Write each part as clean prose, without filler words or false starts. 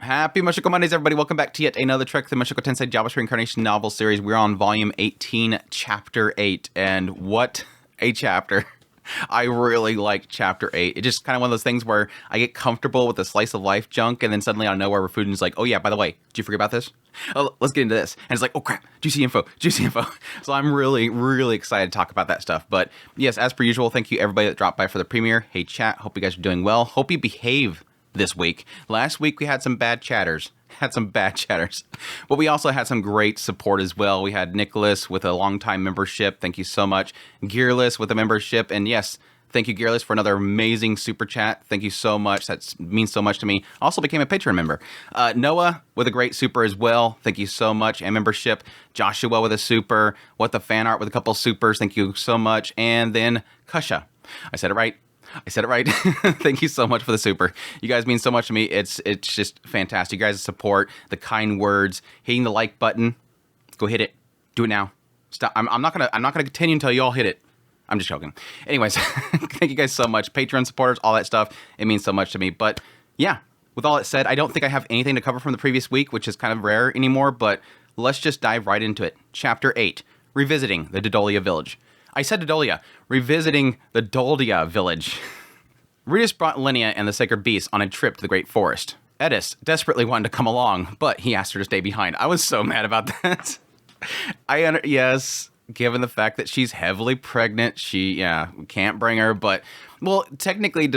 Happy Mushoku Mondays, everybody. Welcome back to yet another trek through the Mushoku Tensei Jobless Reincarnation novel series. We're on Volume 18, Chapter 8, and what a chapter. I really like Chapter 8. It's just kind of one of those things where I get comfortable with the slice of life junk, and then suddenly out of nowhere, Refuden's like, oh yeah, by the way, did you forget about this? Oh, let's get into this. And it's like, oh crap, juicy info. So I'm really excited to talk about that stuff. But yes, as per usual, thank you everybody that dropped by for the premiere. Hey chat, hope you guys are doing well. Hope you behave this week. Last week we had some bad chatters. But we also had some great support as well. We had Nicholas with a long-time membership. Thank you so much. Gearless with a membership. And yes, thank you, Gearless, for another amazing super chat. Thank you so much. That means so much to me. Also became a Patreon member. Noah with a great super as well. Thank you so much. And membership. Joshua with a super. What the fan art with a couple supers. Thank you so much. And then Kusha. I said it right. Thank you so much for the super. You guys mean so much to me. It's just fantastic. You guys' support, the kind words, hitting the like button. Go hit it. Do it now. Stop. I'm not gonna continue until you all hit it. I'm just joking. Anyways, thank you guys so much. Patreon supporters, all that stuff. It means so much to me. But yeah, with all that said, I don't think I have anything to cover from the previous week, which is kind of rare anymore. But let's just dive right into it. Chapter 8, Revisiting the Dodolia Village. I said Dodolia, revisiting the Doldia village. Rudius brought Linnea and the Sacred Beast on a trip to the Great Forest. Edis desperately wanted to come along, but he asked her to stay behind. I was so mad about that. Yes, given the fact that she's heavily pregnant, can't bring her, but, well, technically,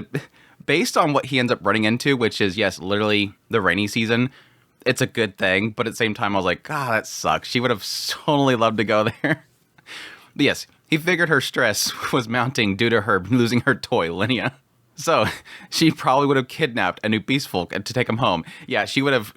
based on what he ends up running into, which is, yes, literally the rainy season, it's a good thing, but at the same time, I was like, God, that sucks. She would have totally loved to go there. But yes, he figured her stress was mounting due to her losing her toy, Linnea. So she probably would have kidnapped a new beast folk to take him home. Yeah, she would have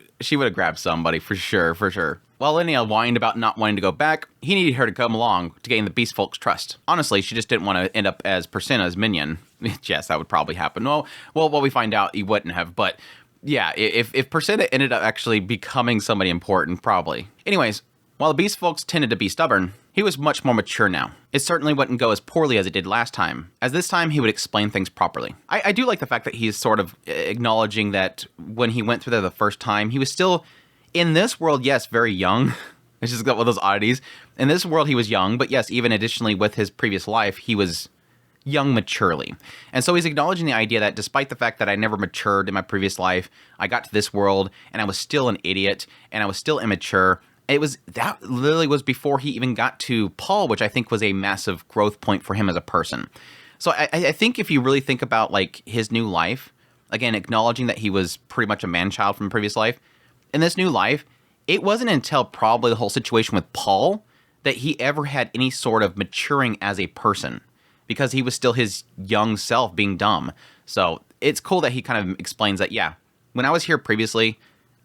grabbed somebody for sure. While Linnea whined about not wanting to go back, he needed her to come along to gain the beast folk's trust. Honestly, she just didn't want to end up as Persina's minion. Yes, that would probably happen. Well, we find out he wouldn't have, but yeah, if Persina ended up actually becoming somebody important, probably. Anyways, while the beast folks tended to be stubborn, he was much more mature now. It certainly wouldn't go as poorly as it did last time, as this time he would explain things properly. I do like the fact that he's sort of acknowledging that when he went through there the first time, he was still, in this world, yes, very young. It's just got one of those oddities. In this world, he was young, but yes, even additionally with his previous life, he was young maturely. And so he's acknowledging the idea that despite the fact that I never matured in my previous life, I got to this world and I was still an idiot and I was still immature. That literally was before he even got to Paul, which I think was a massive growth point for him as a person. So I think if you really think about like his new life, again, acknowledging that he was pretty much a man-child from a previous life, in this new life, it wasn't until probably the whole situation with Paul that he ever had any sort of maturing as a person, because he was still his young self being dumb. So it's cool that he kind of explains that, yeah, when I was here previously,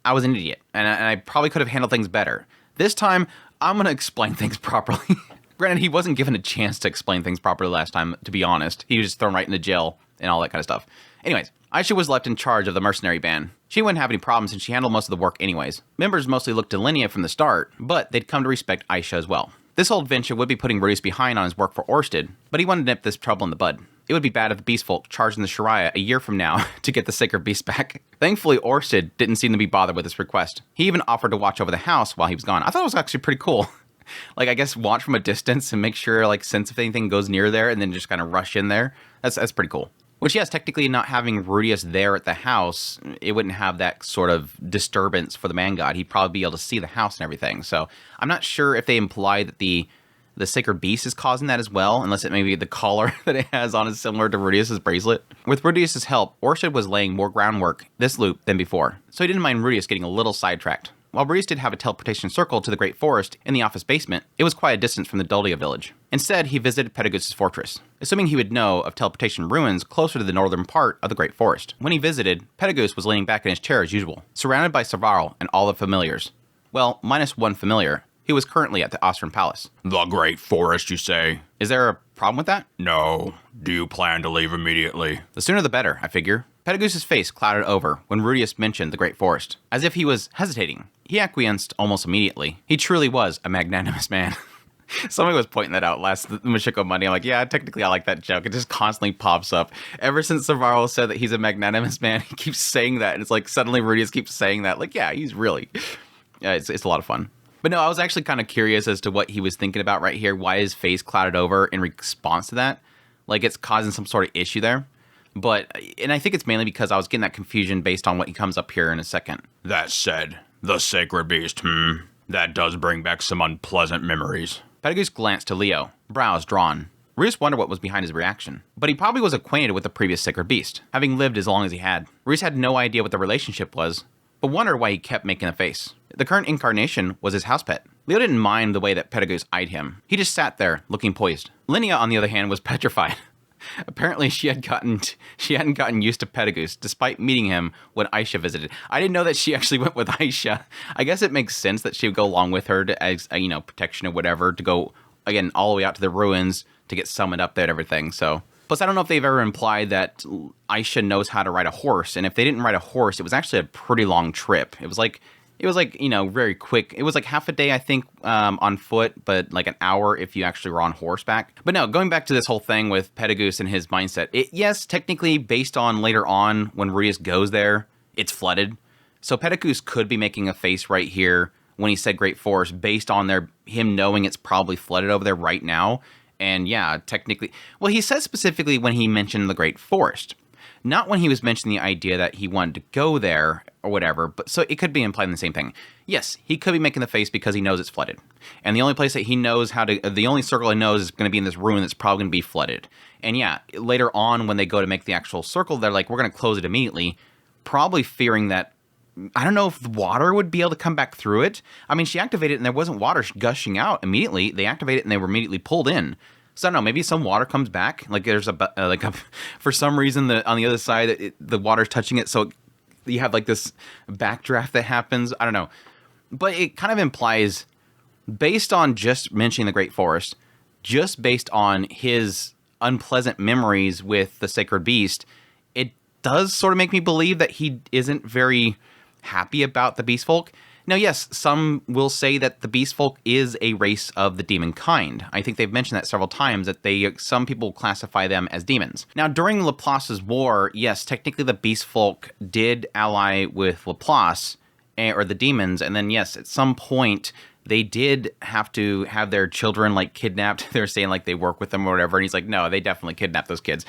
I was an idiot, and I probably could have handled things better. This time, I'm going to explain things properly. Granted, he wasn't given a chance to explain things properly last time, to be honest. He was just thrown right into jail and all that kind of stuff. Anyways, Aisha was left in charge of the mercenary band. She wouldn't have any problems since she handled most of the work anyways. Members mostly looked to Linnea from the start, but they'd come to respect Aisha as well. This whole adventure would be putting Rudius behind on his work for Orsted, but he wanted to nip this trouble in the bud. It would be bad if the beast folk charged in the Shariah a year from now to get the Sacred Beast back. Thankfully, Orsted didn't seem to be bothered with this request. He even offered to watch over the house while he was gone. I thought it was actually pretty cool. Like, I guess watch from a distance and make sure, like, sense if anything goes near there and then just kind of rush in there. That's pretty cool. Which, yes, technically not having Rudius there at the house, it wouldn't have that sort of disturbance for the man god. He'd probably be able to see the house and everything. So I'm not sure if they imply that the Sacred Beast is causing that as well, unless it may be the collar that it has on is similar to Rudius' bracelet. With Rudius' help, Orsted was laying more groundwork this loop than before, so he didn't mind Rudius getting a little sidetracked. While Rudius did have a teleportation circle to the Great Forest in the office basement, it was quite a distance from the Doldia village. Instead, he visited Pedagus's fortress, assuming he would know of teleportation ruins closer to the northern part of the Great Forest. When he visited, Pedagus was leaning back in his chair as usual, surrounded by Savaro and all the familiars. Well, minus one familiar, who was currently at the Ostran Palace. The Great Forest, you say? Is there a problem with that? No. Do you plan to leave immediately? The sooner the better, I figure. Pedagus's face clouded over when Rudius mentioned the Great Forest, as if he was hesitating. He acquiesced almost immediately. He truly was a magnanimous man. Somebody was pointing that out last Mushoku Monday. I'm like, yeah, technically I like that joke. It just constantly pops up. Ever since Savaro said that he's a magnanimous man, he keeps saying that. And it's like suddenly Rudy just keeps saying that. Like, yeah, he's really... Yeah, it's a lot of fun. But no, I was actually kind of curious as to what he was thinking about right here. Why his face clouded over in response to that. Like, it's causing some sort of issue there. And I think it's mainly because I was getting that confusion based on what he comes up here in a second. That said, the sacred beast, that does bring back some unpleasant memories. Petagoose glanced to Leo, brows drawn. Reese wondered what was behind his reaction. But he probably was acquainted with the previous sacred beast, having lived as long as he had. Reese had no idea what the relationship was, but wondered why he kept making a face. The current incarnation was his house pet. Leo didn't mind the way that Petagoose eyed him. He just sat there, looking poised. Linnea, on the other hand, was petrified. Apparently, she hadn't gotten used to Petagoose, despite meeting him when Aisha visited. I didn't know that she actually went with Aisha. I guess it makes sense that she would go along with her as protection or whatever, to go, again, all the way out to the ruins to get summoned up there and everything, so... Plus, I don't know if they've ever implied that Aisha knows how to ride a horse, and if they didn't ride a horse, it was actually a pretty long trip. It was like, very quick. It was like half a day, I think, on foot, but like an hour if you actually were on horseback. But no, going back to this whole thing with Petagoose and his mindset, yes, technically, based on later on when Rias goes there, it's flooded. So Petagoose could be making a face right here when he said Great Forest, based on him knowing it's probably flooded over there right now. And yeah, technically, well, he said specifically when he mentioned the Great Forest, not when he was mentioning the idea that he wanted to go there or whatever, but so it could be implying the same thing. Yes, he could be making the face because he knows it's flooded. And the only place that he knows the only circle he knows is going to be in this ruin that's probably going to be flooded. And yeah, later on when they go to make the actual circle, they're like, we're going to close it immediately, probably fearing that, I don't know if the water would be able to come back through it. I mean, she activated it and there wasn't water gushing out immediately. They activated it and they were immediately pulled in. So I don't know, maybe some water comes back. Like there's for some reason on the other side, the water's touching it. So you have like this backdraft that happens. I don't know. But it kind of implies, based on just mentioning the Great Forest, just based on his unpleasant memories with the Sacred Beast, it does sort of make me believe that he isn't very happy about the Beast Folk. Now, yes, some will say that the Beast Folk is a race of the demon kind. I think they've mentioned that several times, that some people classify them as demons. Now, during Laplace's war, yes, technically the Beast Folk did ally with Laplace, or the demons, and then, yes, at some point, they did have to have their children, like, kidnapped. They're saying, like, they work with them or whatever, and he's like, no, they definitely kidnapped those kids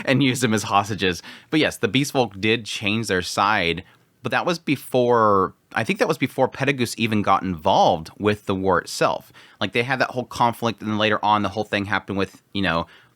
and used them as hostages. But yes, the Beast Folk did change their side, but that was before... I think that was before Petagoose even got involved with the war itself. Like, they had that whole conflict, and then later on, the whole thing happened with,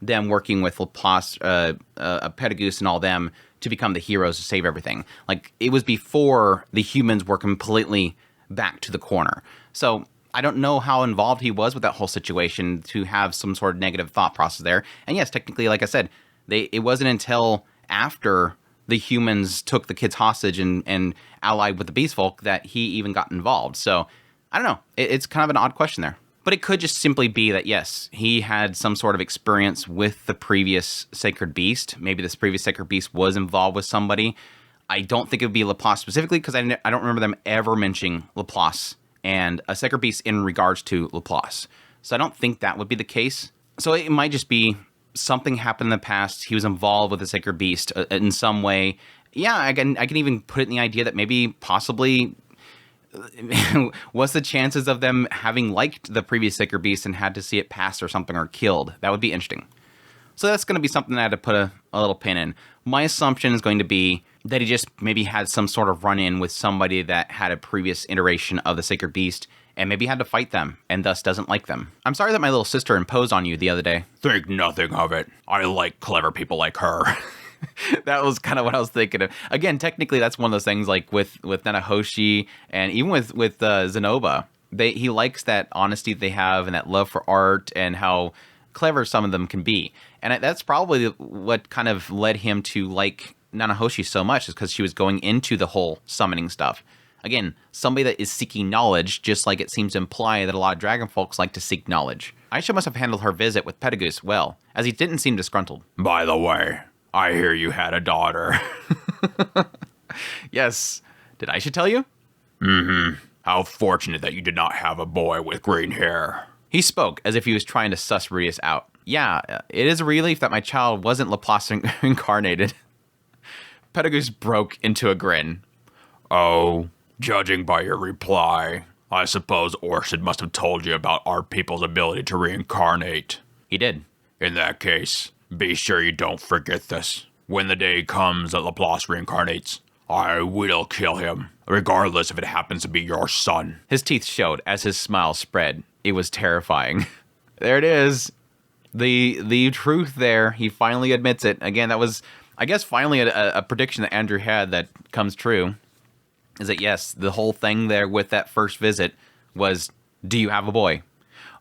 them working with Laplace, Petagoose and all them to become the heroes to save everything. Like, it was before the humans were completely back to the corner. So, I don't know how involved he was with that whole situation to have some sort of negative thought process there. And yes, technically, like I said, it wasn't until after the humans took the kids hostage and allied with the Beast Folk that he even got involved. So, I don't know. It's kind of an odd question there. But it could just simply be that, yes, he had some sort of experience with the previous Sacred Beast. Maybe this previous Sacred Beast was involved with somebody. I don't think it would be Laplace specifically, because I don't remember them ever mentioning Laplace and a Sacred Beast in regards to Laplace. So I don't think that would be the case. So it might just be something happened in the past. He was involved with the Sacred Beast in some way. Yeah, I can even put it in the idea that maybe possibly what's the chances of them having liked the previous Sacred Beast and had to see it pass or something or killed? That would be interesting. So that's going to be something that I had to put a little pin in. My assumption is going to be that he just maybe had some sort of run-in with somebody that had a previous iteration of the Sacred Beast and maybe had to fight them, and thus doesn't like them. I'm sorry that my little sister imposed on you the other day. Think nothing of it. I like clever people like her. That was kind of what I was thinking of. Again, technically, that's one of those things like with Nanahoshi and even with Zenoba. He likes that honesty they have and that love for art and how clever some of them can be. And that's probably what kind of led him to like Nanahoshi so much, is because she was going into the whole summoning stuff. Again, somebody that is seeking knowledge, just like it seems to imply that a lot of dragon folks like to seek knowledge. Aisha must have handled her visit with Petagoose well, as he didn't seem disgruntled. By the way, I hear you had a daughter. Yes. Did Aisha tell you? Mm-hmm. How fortunate that you did not have a boy with green hair. He spoke as if he was trying to suss Rudius out. Yeah, it is a relief that my child wasn't Laplace incarnated. Pedagog's broke into a grin. Oh, judging by your reply, I suppose Orsted must have told you about our people's ability to reincarnate. He did. In that case, be sure you don't forget this. When the day comes that Laplace reincarnates, I will kill him, regardless if it happens to be your son. His teeth showed as his smile spread. It was terrifying. There it is. The truth there. He finally admits it. Again, that was, I guess, finally a prediction that Andrew had that comes true. Is that, yes, the whole thing there with that first visit was, do you have a boy?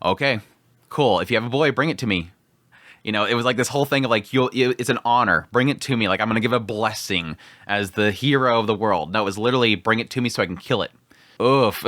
Okay, cool. If you have a boy, bring it to me. You know, it was like this whole thing of like, it's an honor. Bring it to me. Like, I'm going to give a blessing as the hero of the world. No, it was literally, bring it to me so I can kill it. Oof.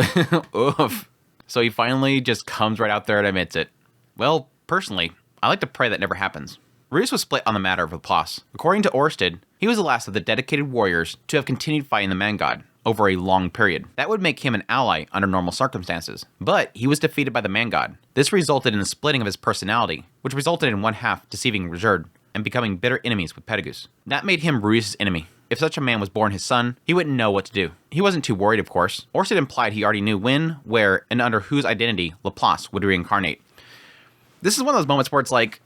Oof. So he finally just comes right out there and admits it. Well, personally, I like to pray that never happens. Rudius was split on the matter of Laplace. According to Orsted, he was the last of the dedicated warriors to have continued fighting the man god over a long period. That would make him an ally under normal circumstances. But he was defeated by the man god. This resulted in a splitting of his personality, which resulted in one half deceiving Rizurd and becoming bitter enemies with Pedagogus. That made him Rudius' enemy. If such a man was born his son, he wouldn't know what to do. He wasn't too worried, of course. Orsted implied he already knew when, where, and under whose identity Laplace would reincarnate. This is one of those moments where it's like,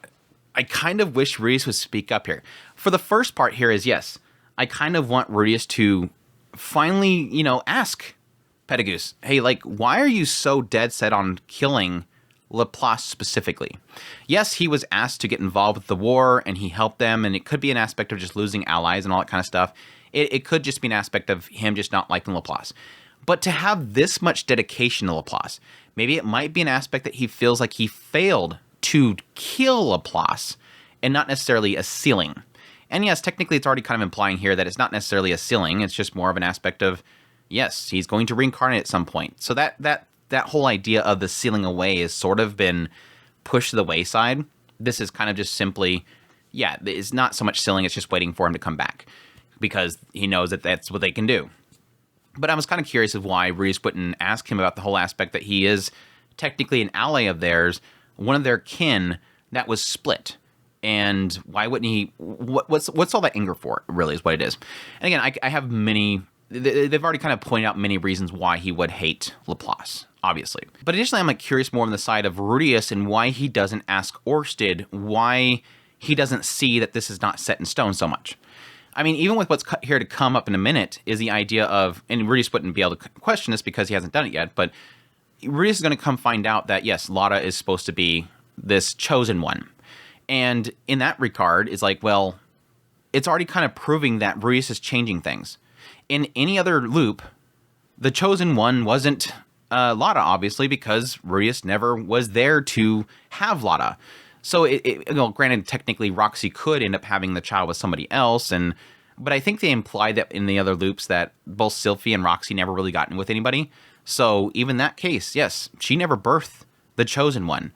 I kind of wish Rudius would speak up here. For the first part here is, yes, I kind of want Rudius to finally, you know, ask Pedagogus, hey, like, why are you so dead set on killing Laplace specifically? Yes, he was asked to get involved with the war, and he helped them, and it could be an aspect of just losing allies and all that kind of stuff. It could just be an aspect of him just not liking Laplace. But to have this much dedication to Laplace, maybe it might be an aspect that he feels like he failed to kill Laplace, and not necessarily a ceiling. And yes, technically it's already kind of implying here that it's not necessarily a ceiling, it's just more of an aspect of, yes, he's going to reincarnate at some point. So that whole idea of the sealing away has sort of been pushed to the wayside. This is kind of just simply, yeah, it's not so much sealing, it's just waiting for him to come back. Because he knows that that's what they can do. But I was kind of curious of why Rudius wouldn't ask him about the whole aspect that he is technically an ally of theirs, one of their kin that was split. And why wouldn't he? What's all that anger for? Really, is what it is. And again, I have many. They've already kind of pointed out many reasons why he would hate Laplace, obviously. But additionally, I'm like curious more on the side of Rudius and why he doesn't ask Orsted why he doesn't see that this is not set in stone so much. I mean, even with what's here to come up in a minute is the idea of, and Rudius wouldn't be able to question this because he hasn't done it yet, but Rudius is going to come find out that yes, Lara is supposed to be this chosen one. And in that regard, it's like, well, it's already kind of proving that Rudius is changing things. In any other loop, the chosen one wasn't Lada, obviously, because Rudius never was there to have Lada. So, granted, technically, Roxy could end up having the child with somebody else, but I think they imply that in the other loops that both Sylphie and Roxy never really gotten with anybody. So, even that case, yes, she never birthed the chosen one.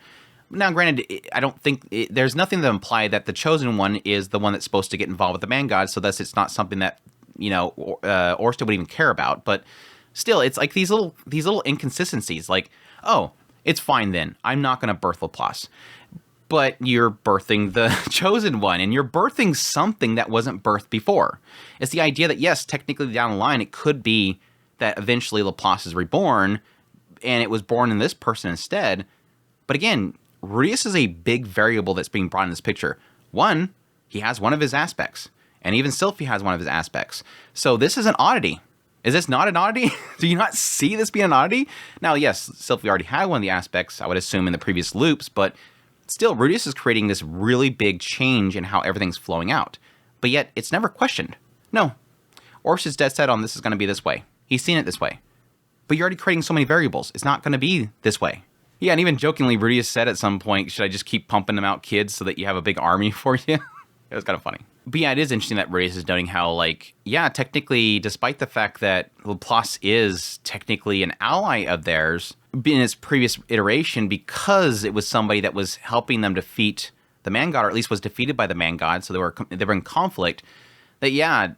Now, granted, I don't think there's nothing to imply that the chosen one is the one that's supposed to get involved with the man god, so thus it's not something that, you know, Orsted would even care about. But still, it's like these little inconsistencies. Like, oh, it's fine then. I'm not going to birth Laplace. But you're birthing the chosen one, and you're birthing something that wasn't birthed before. It's the idea that, yes, technically down the line, it could be that eventually Laplace is reborn, and it was born in this person instead. But again, Rudius is a big variable that's being brought in this picture. One, he has one of his aspects, and even Sylphie has one of his aspects. So this is an oddity. Is this not an oddity? Do you not see this being an oddity? Now, yes, Sylphie already had one of the aspects, I would assume, in the previous loops, but still, Rudius is creating this really big change in how everything's flowing out. But yet, it's never questioned. No. Orsted's dead set on this is going to be this way. He's seen it this way. But you're already creating so many variables. It's not going to be this way. Yeah, and even jokingly, Rudius said at some point, should I just keep pumping them out kids so that you have a big army for you? It was kind of funny. But yeah, it is interesting that Rudius is noting how, like, yeah, technically, despite the fact that Laplace is technically an ally of theirs, in its previous iteration, because it was somebody that was helping them defeat the man god, or at least was defeated by the man god, so they were in conflict, that yeah,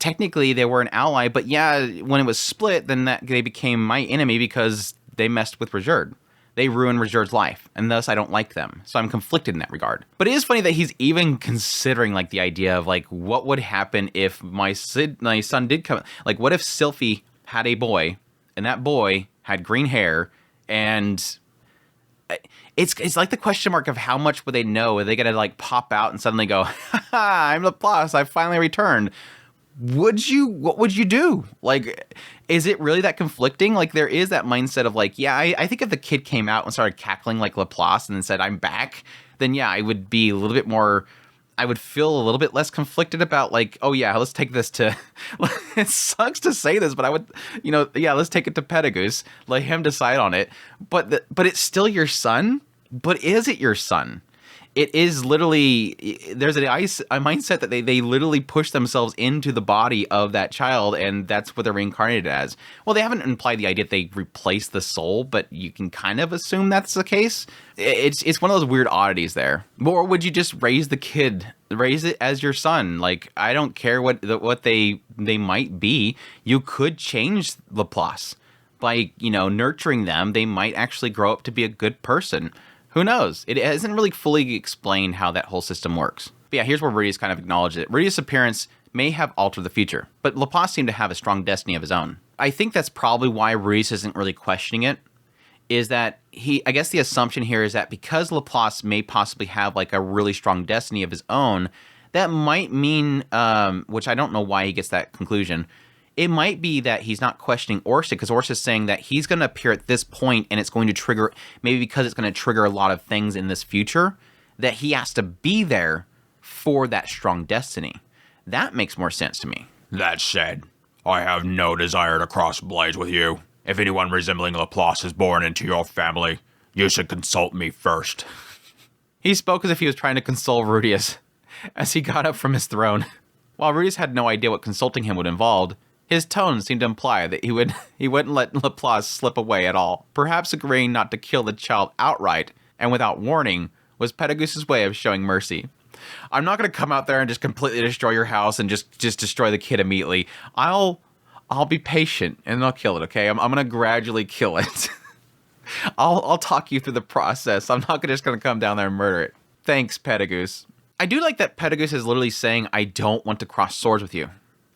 technically they were an ally, but yeah, when it was split, then they became my enemy because they messed with Rizurd. They ruin Reserve's life, and thus I don't like them. So I'm conflicted in that regard. But it is funny that he's even considering like the idea of like what would happen if my son did come. Like, what if Sylphie had a boy, and that boy had green hair, and it's like the question mark of how much would they know? Are they gonna like pop out and suddenly go, "Ha, I'm Laplace, I finally returned." What would you do? Like, is it really that conflicting? Like, there is that mindset of like, yeah, I think if the kid came out and started cackling like Laplace and then said, I'm back, then yeah, I would be a little bit more, I would feel a little bit less conflicted about like, oh yeah, let's take this to, it sucks to say this, but I would, yeah, let's take it to Pedagoose, let him decide on it. But it's still your son? But is it your son? It is literally, there's a mindset that they literally push themselves into the body of that child, and that's what they're reincarnated as. Well, they haven't implied the idea that they replace the soul, but you can kind of assume that's the case. It's one of those weird oddities there. Or would you just raise the kid, raise it as your son? Like, I don't care what they might be. You could change Laplace by, nurturing them. They might actually grow up to be a good person. Who knows? It hasn't really fully explained how that whole system works. But yeah, here's where Rudius kind of acknowledged it. Rudius' appearance may have altered the future, but Laplace seemed to have a strong destiny of his own. I think that's probably why Rudius isn't really questioning it, is that I guess the assumption here is that because Laplace may possibly have like a really strong destiny of his own, that might mean, which I don't know why he gets that conclusion, it might be that he's not questioning Orsted, because Orsted is saying that he's going to appear at this point and it's going to trigger, maybe because it's going to trigger a lot of things in this future, that he has to be there for that strong destiny. That makes more sense to me. That said, I have no desire to cross blades with you. If anyone resembling Laplace is born into your family, you should consult me first. He spoke as if he was trying to console Rudius as he got up from his throne. While Rudius had no idea what consulting him would involve, his tone seemed to imply that he wouldn't let Laplace slip away at all. Perhaps agreeing not to kill the child outright and without warning was Pedagoose's way of showing mercy. I'm not going to come out there and just completely destroy your house and just destroy the kid immediately. I'll be patient and I'll kill it, okay? I'm going to gradually kill it. I'll talk you through the process. I'm not just going to come down there and murder it. Thanks, Pedagoose. I do like that Pedagoose is literally saying, I don't want to cross swords with you.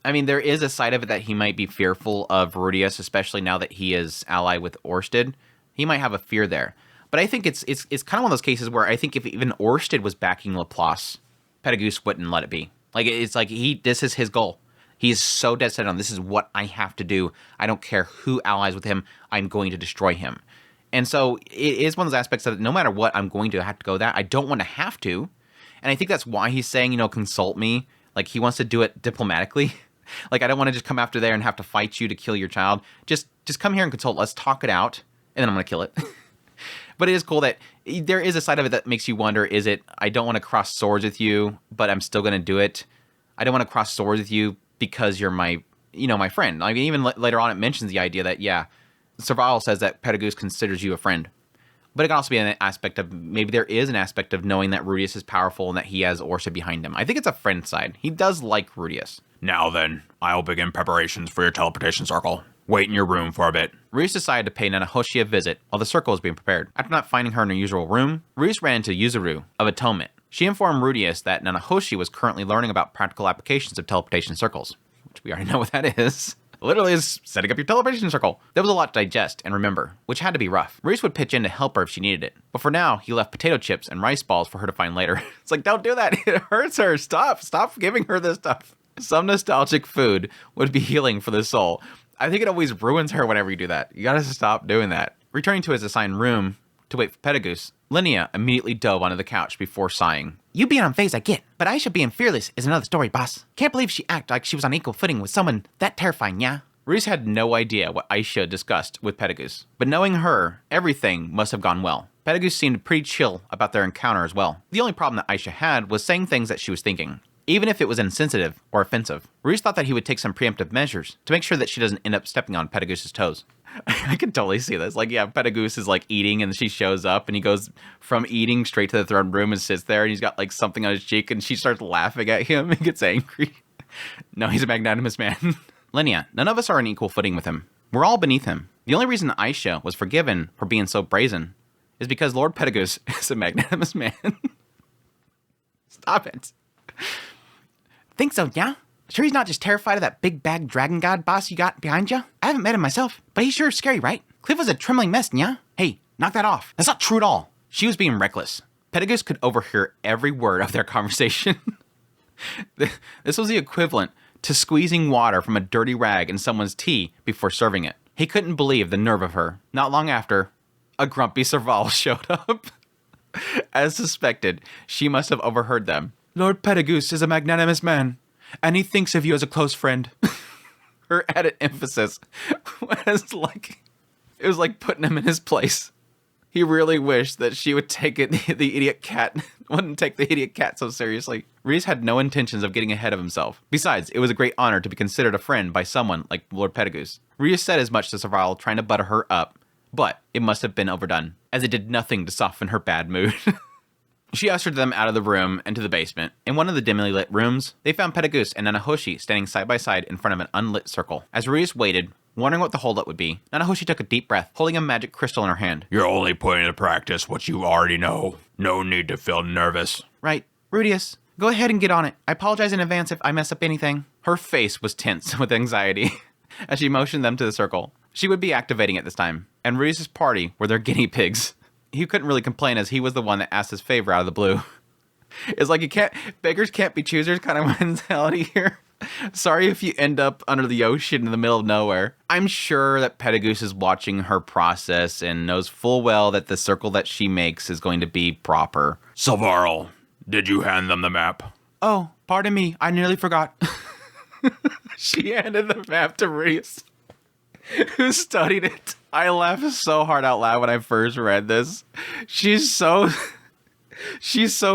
I mean, there is a side of it that he might be fearful of Rudius, especially now that he is allied with Orsted. He might have a fear there. But I think it's kind of one of those cases where I think if even Orsted was backing Laplace, Pedagoose wouldn't let it be. Like, it's like this is his goal. He is so dead set on, this is what I have to do. I don't care who allies with him. I'm going to destroy him. And so it is one of those aspects that no matter what, I'm going to have to go that. I don't want to have to. And I think that's why he's saying, consult me. Like, he wants to do it diplomatically. Like, I don't want to just come after there and have to fight you to kill your child. Just come here and consult. Let's talk it out, and then I'm going to kill it. But it is cool that there is a side of it that makes you wonder, is it, I don't want to cross swords with you, but I'm still going to do it. I don't want to cross swords with you because you're my friend. I mean, even later on it mentions the idea that, yeah, Survival says that Pedagoose considers you a friend. But it can also be an aspect of, maybe there is an aspect of knowing that Rudius is powerful and that he has Orsted behind him. I think it's a friend side. He does like Rudius. Now then, I'll begin preparations for your teleportation circle. Wait in your room for a bit. Rudius decided to pay Nanahoshi a visit while the circle was being prepared. After not finding her in her usual room, Rudius ran into Yuzuru of Atonement. She informed Rudius that Nanahoshi was currently learning about practical applications of teleportation circles, which we already know what that is. Literally is setting up your teleportation circle. There was a lot to digest and remember, which had to be rough. Rudius would pitch in to help her if she needed it. But for now, he left potato chips and rice balls for her to find later. It's like, don't do that. It hurts her. Stop giving her this stuff. Some nostalgic food would be healing for the soul. I think it always ruins her whenever you do that. You gotta stop doing that. Returning to his assigned room to wait for Pedagoose, Linnea immediately dove onto the couch before sighing. You being on phase I get, but Aisha being fearless is another story, boss. Can't believe she acted like she was on equal footing with someone that terrifying, yeah? Rudius had no idea what Aisha discussed with Pedagoose, but knowing her, everything must have gone well. Pedagoose seemed pretty chill about their encounter as well. The only problem that Aisha had was saying things that she was thinking, even if it was insensitive or offensive. Rudius thought that he would take some preemptive measures to make sure that she doesn't end up stepping on Pedagoose's toes. I can totally see this. Like, yeah, Pedagoose is like eating and she shows up and he goes from eating straight to the throne room and sits there and he's got like something on his cheek and she starts laughing at him and gets angry. No, he's a magnanimous man. Linnea, none of us are on equal footing with him. We're all beneath him. The only reason Aisha was forgiven for being so brazen is because Lord Petagoose is a magnanimous man. Stop it. Think so, yeah? Sure he's not just terrified of that big bag dragon god boss you got behind you? I haven't met him myself, but he's sure scary, right? Cliff was a trembling mess, yeah? Hey, knock that off. That's not true at all. She was being reckless. Petagoose could overhear every word of their conversation. This was the equivalent to squeezing water from a dirty rag in someone's tea before serving it. He couldn't believe the nerve of her. Not long after, a grumpy Serval showed up. As suspected, she must have overheard them. Lord Petagoose is a magnanimous man, and he thinks of you as a close friend. Her added emphasis was like, it was like putting him in his place. He really wished that she would take it, the idiot cat, wouldn't take the idiot cat so seriously. Reese had no intentions of getting ahead of himself. Besides, it was a great honor to be considered a friend by someone like Lord Petagoose. Reese said as much to Serval, trying to butter her up, but it must have been overdone, as it did nothing to soften her bad mood. She ushered them out of the room and to the basement. In one of the dimly lit rooms, they found Petagoose and Nanahoshi standing side by side in front of an unlit circle. As Reese waited, wondering what the holdup would be, Nanahoshi took a deep breath, holding a magic crystal in her hand. You're only putting into practice what you already know. No need to feel nervous. Right. Rudius, go ahead and get on it. I apologize in advance if I mess up anything. Her face was tense with anxiety as she motioned them to the circle. She would be activating it this time, and Rudius' party were their guinea pigs. He couldn't really complain as he was the one that asked his favor out of the blue. It's like beggars can't be choosers kind of mentality here. Sorry if you end up under the ocean in the middle of nowhere. I'm sure that Petagoose is watching her process and knows full well that the circle that she makes is going to be proper. Serval, did you hand them the map? Oh, pardon me. I nearly forgot. She handed the map to Reese, who studied it. I laughed so hard out loud when I first read this. She's so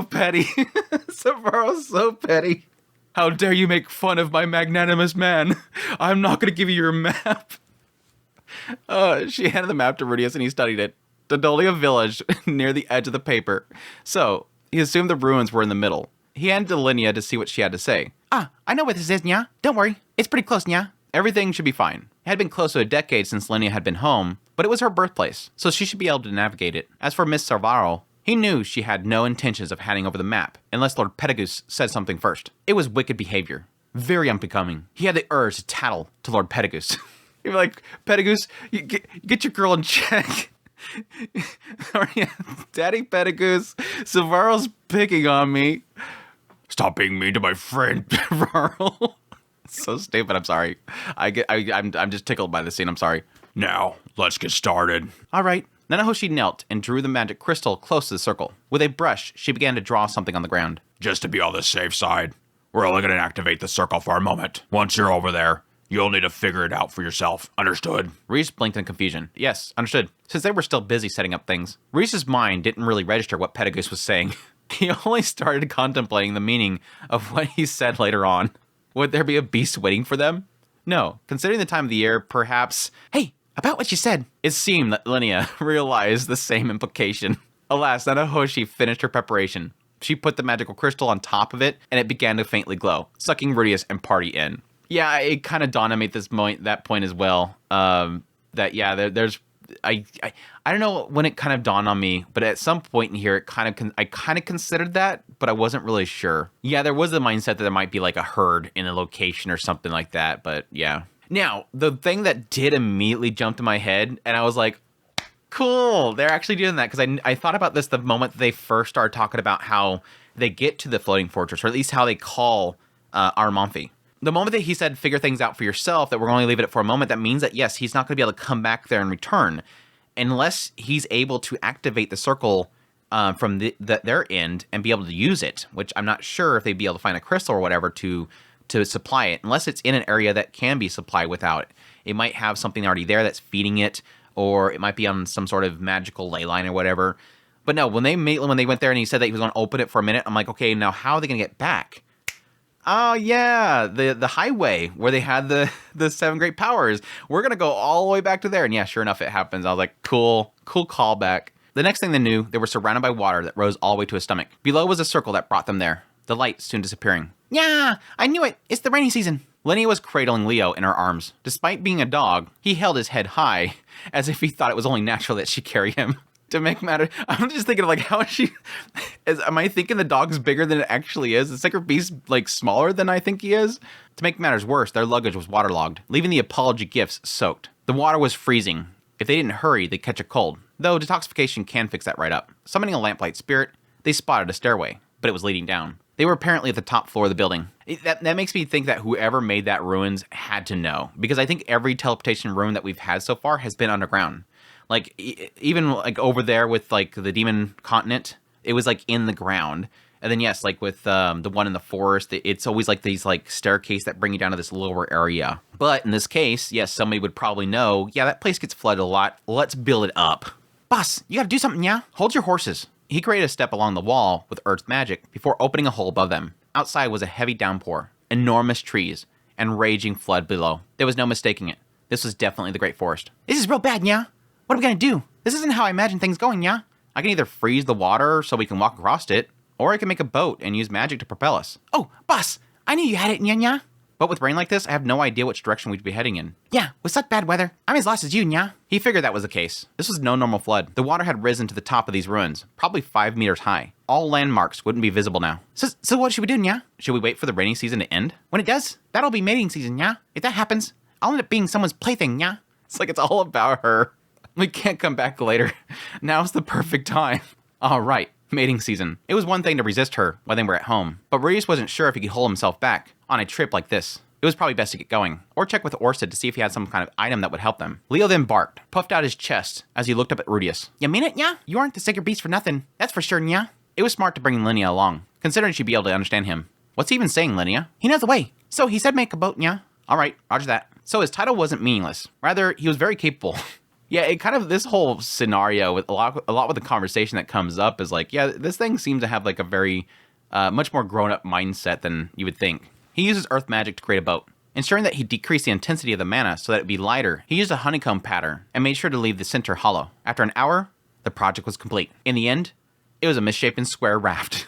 petty. Serval's so petty. How dare you make fun of my magnanimous man? I'm not going to give you your map. She handed the map to Rudius and he studied it. Dodolia village near the edge of the paper. So, he assumed the ruins were in the middle. He handed to Linnea to see what she had to say. I know what this is, nya. Don't worry. It's pretty close, nya. Everything should be fine. It had been close to a decade since Linnea had been home, but it was her birthplace, so she should be able to navigate it. As for Miss Serval, he knew she had no intentions of handing over the map, unless Lord Petagoose said something first. It was wicked behavior. Very unbecoming. He had the urge to tattle to Lord Petagoose. He'd be like, Petagoose, get your girl in check. Daddy Petagoose, Serval's picking on me. Stop being mean to my friend. Serval. So stupid, I'm sorry. I'm just tickled by the scene, I'm sorry. Now, let's get started. All right. Nanahoshi knelt and drew the magic crystal close to the circle. With a brush, she began to draw something on the ground. Just to be on the safe side, we're only going to activate the circle for a moment. Once you're over there, you'll need to figure it out for yourself. Understood? Reese blinked in confusion. Yes, understood. Since they were still busy setting up things, Reese's mind didn't really register what Petagoose was saying. He only started contemplating the meaning of what he said later on. Would there be a beast waiting for them? No. Considering the time of the year, perhaps... Hey, about what you said. It seemed that Linnea realized the same implication. Alas, Nanahoshi finished her preparation. She put the magical crystal on top of it, and it began to faintly glow, sucking Rudius and party in. Yeah, it kind of dawned on me at that point as well. There's... I don't know when it kind of dawned on me, but at some point in here, I kind of considered that, but I wasn't really sure. Yeah, there was the mindset that there might be like a herd in a location or something like that, but yeah. Now, the thing that did immediately jump to my head, and I was like, cool, they're actually doing that, because I thought about this the moment they first started talking about how they get to the floating fortress, or at least how they call Armanthi. The moment that he said, figure things out for yourself, that we're going to leave it for a moment, that means that, yes, he's not going to be able to come back there and return unless he's able to activate the circle from their end and be able to use it, which I'm not sure if they'd be able to find a crystal or whatever to supply it, unless it's in an area that can be supplied without it. It might have something already there that's feeding it, or it might be on some sort of magical ley line or whatever. But no, when they went there and he said that he was going to open it for a minute, I'm like, okay, now how are they going to get back? Oh, yeah, the highway where they had the 7 great powers. We're going to go all the way back to there. And yeah, sure enough, it happens. I was like, cool callback. The next thing they knew, they were surrounded by water that rose all the way to his stomach. Below was a circle that brought them there, the light soon disappearing. Yeah, I knew it. It's the rainy season. Linnea was cradling Leo in her arms. Despite being a dog, he held his head high, as if he thought it was only natural that she carry him. To make matter, I'm just thinking of like how am I thinking the dog's bigger than it actually is? The sacred beast like smaller than I think he is? To make matters worse, their luggage was waterlogged, leaving the apology gifts soaked. The water was freezing. If they didn't hurry, they'd catch a cold. Though detoxification can fix that right up. Summoning a lamplight spirit, they spotted a stairway, but it was leading down. They were apparently at the top floor of the building. That makes me think that whoever made that ruins had to know, because I think every teleportation room that we've had so far has been underground. Like, even, like, over there with, like, the Demon Continent, it was, like, in the ground. And then, yes, like, with the one in the forest, it's always, like, these, like, staircase that bring you down to this lower area. But in this case, yes, somebody would probably know, yeah, that place gets flooded a lot. Let's build it up. Boss, you gotta do something, yeah? Hold your horses. He created a step along the wall with Earth's magic before opening a hole above them. Outside was a heavy downpour, enormous trees, and raging flood below. There was no mistaking it. This was definitely the Great Forest. This is real bad, yeah? What are we gonna do? This isn't how I imagine things going, yeah? I can either freeze the water so we can walk across it, or I can make a boat and use magic to propel us. Oh, boss! I knew you had it, yeah? But with rain like this, I have no idea which direction we'd be heading in. Yeah, with such bad weather, I'm as lost as you, yeah? He figured that was the case. This was no normal flood. The water had risen to the top of these ruins, probably 5 meters high. All landmarks wouldn't be visible now. So what should we do, yeah? Should we wait for the rainy season to end? When it does, that'll be mating season, yeah? If that happens, I'll end up being someone's plaything, yeah? It's like it's all about her. We can't come back later. Now's the perfect time. All right, mating season. It was one thing to resist her while they were at home, but Rudius wasn't sure if he could hold himself back on a trip like this. It was probably best to get going, or check with Orsted to see if he had some kind of item that would help them. Leo then barked, puffed out his chest as he looked up at Rudius. You mean it, yeah? You aren't the sacred beast for nothing. That's for sure, yeah? It was smart to bring Linnea along, considering she'd be able to understand him. What's he even saying, Linnea? He knows the way. So he said make a boat, yeah? All right, roger that. So his title wasn't meaningless. Rather, he was very capable. Yeah, it kind of, this whole scenario, with a lot with the conversation that comes up is like, yeah, this thing seems to have like a very, much more grown-up mindset than you would think. He uses earth magic to create a boat, ensuring that he decreased the intensity of the mana so that it would be lighter. He used a honeycomb pattern and made sure to leave the center hollow. After an hour, the project was complete. In the end, it was a misshapen square raft.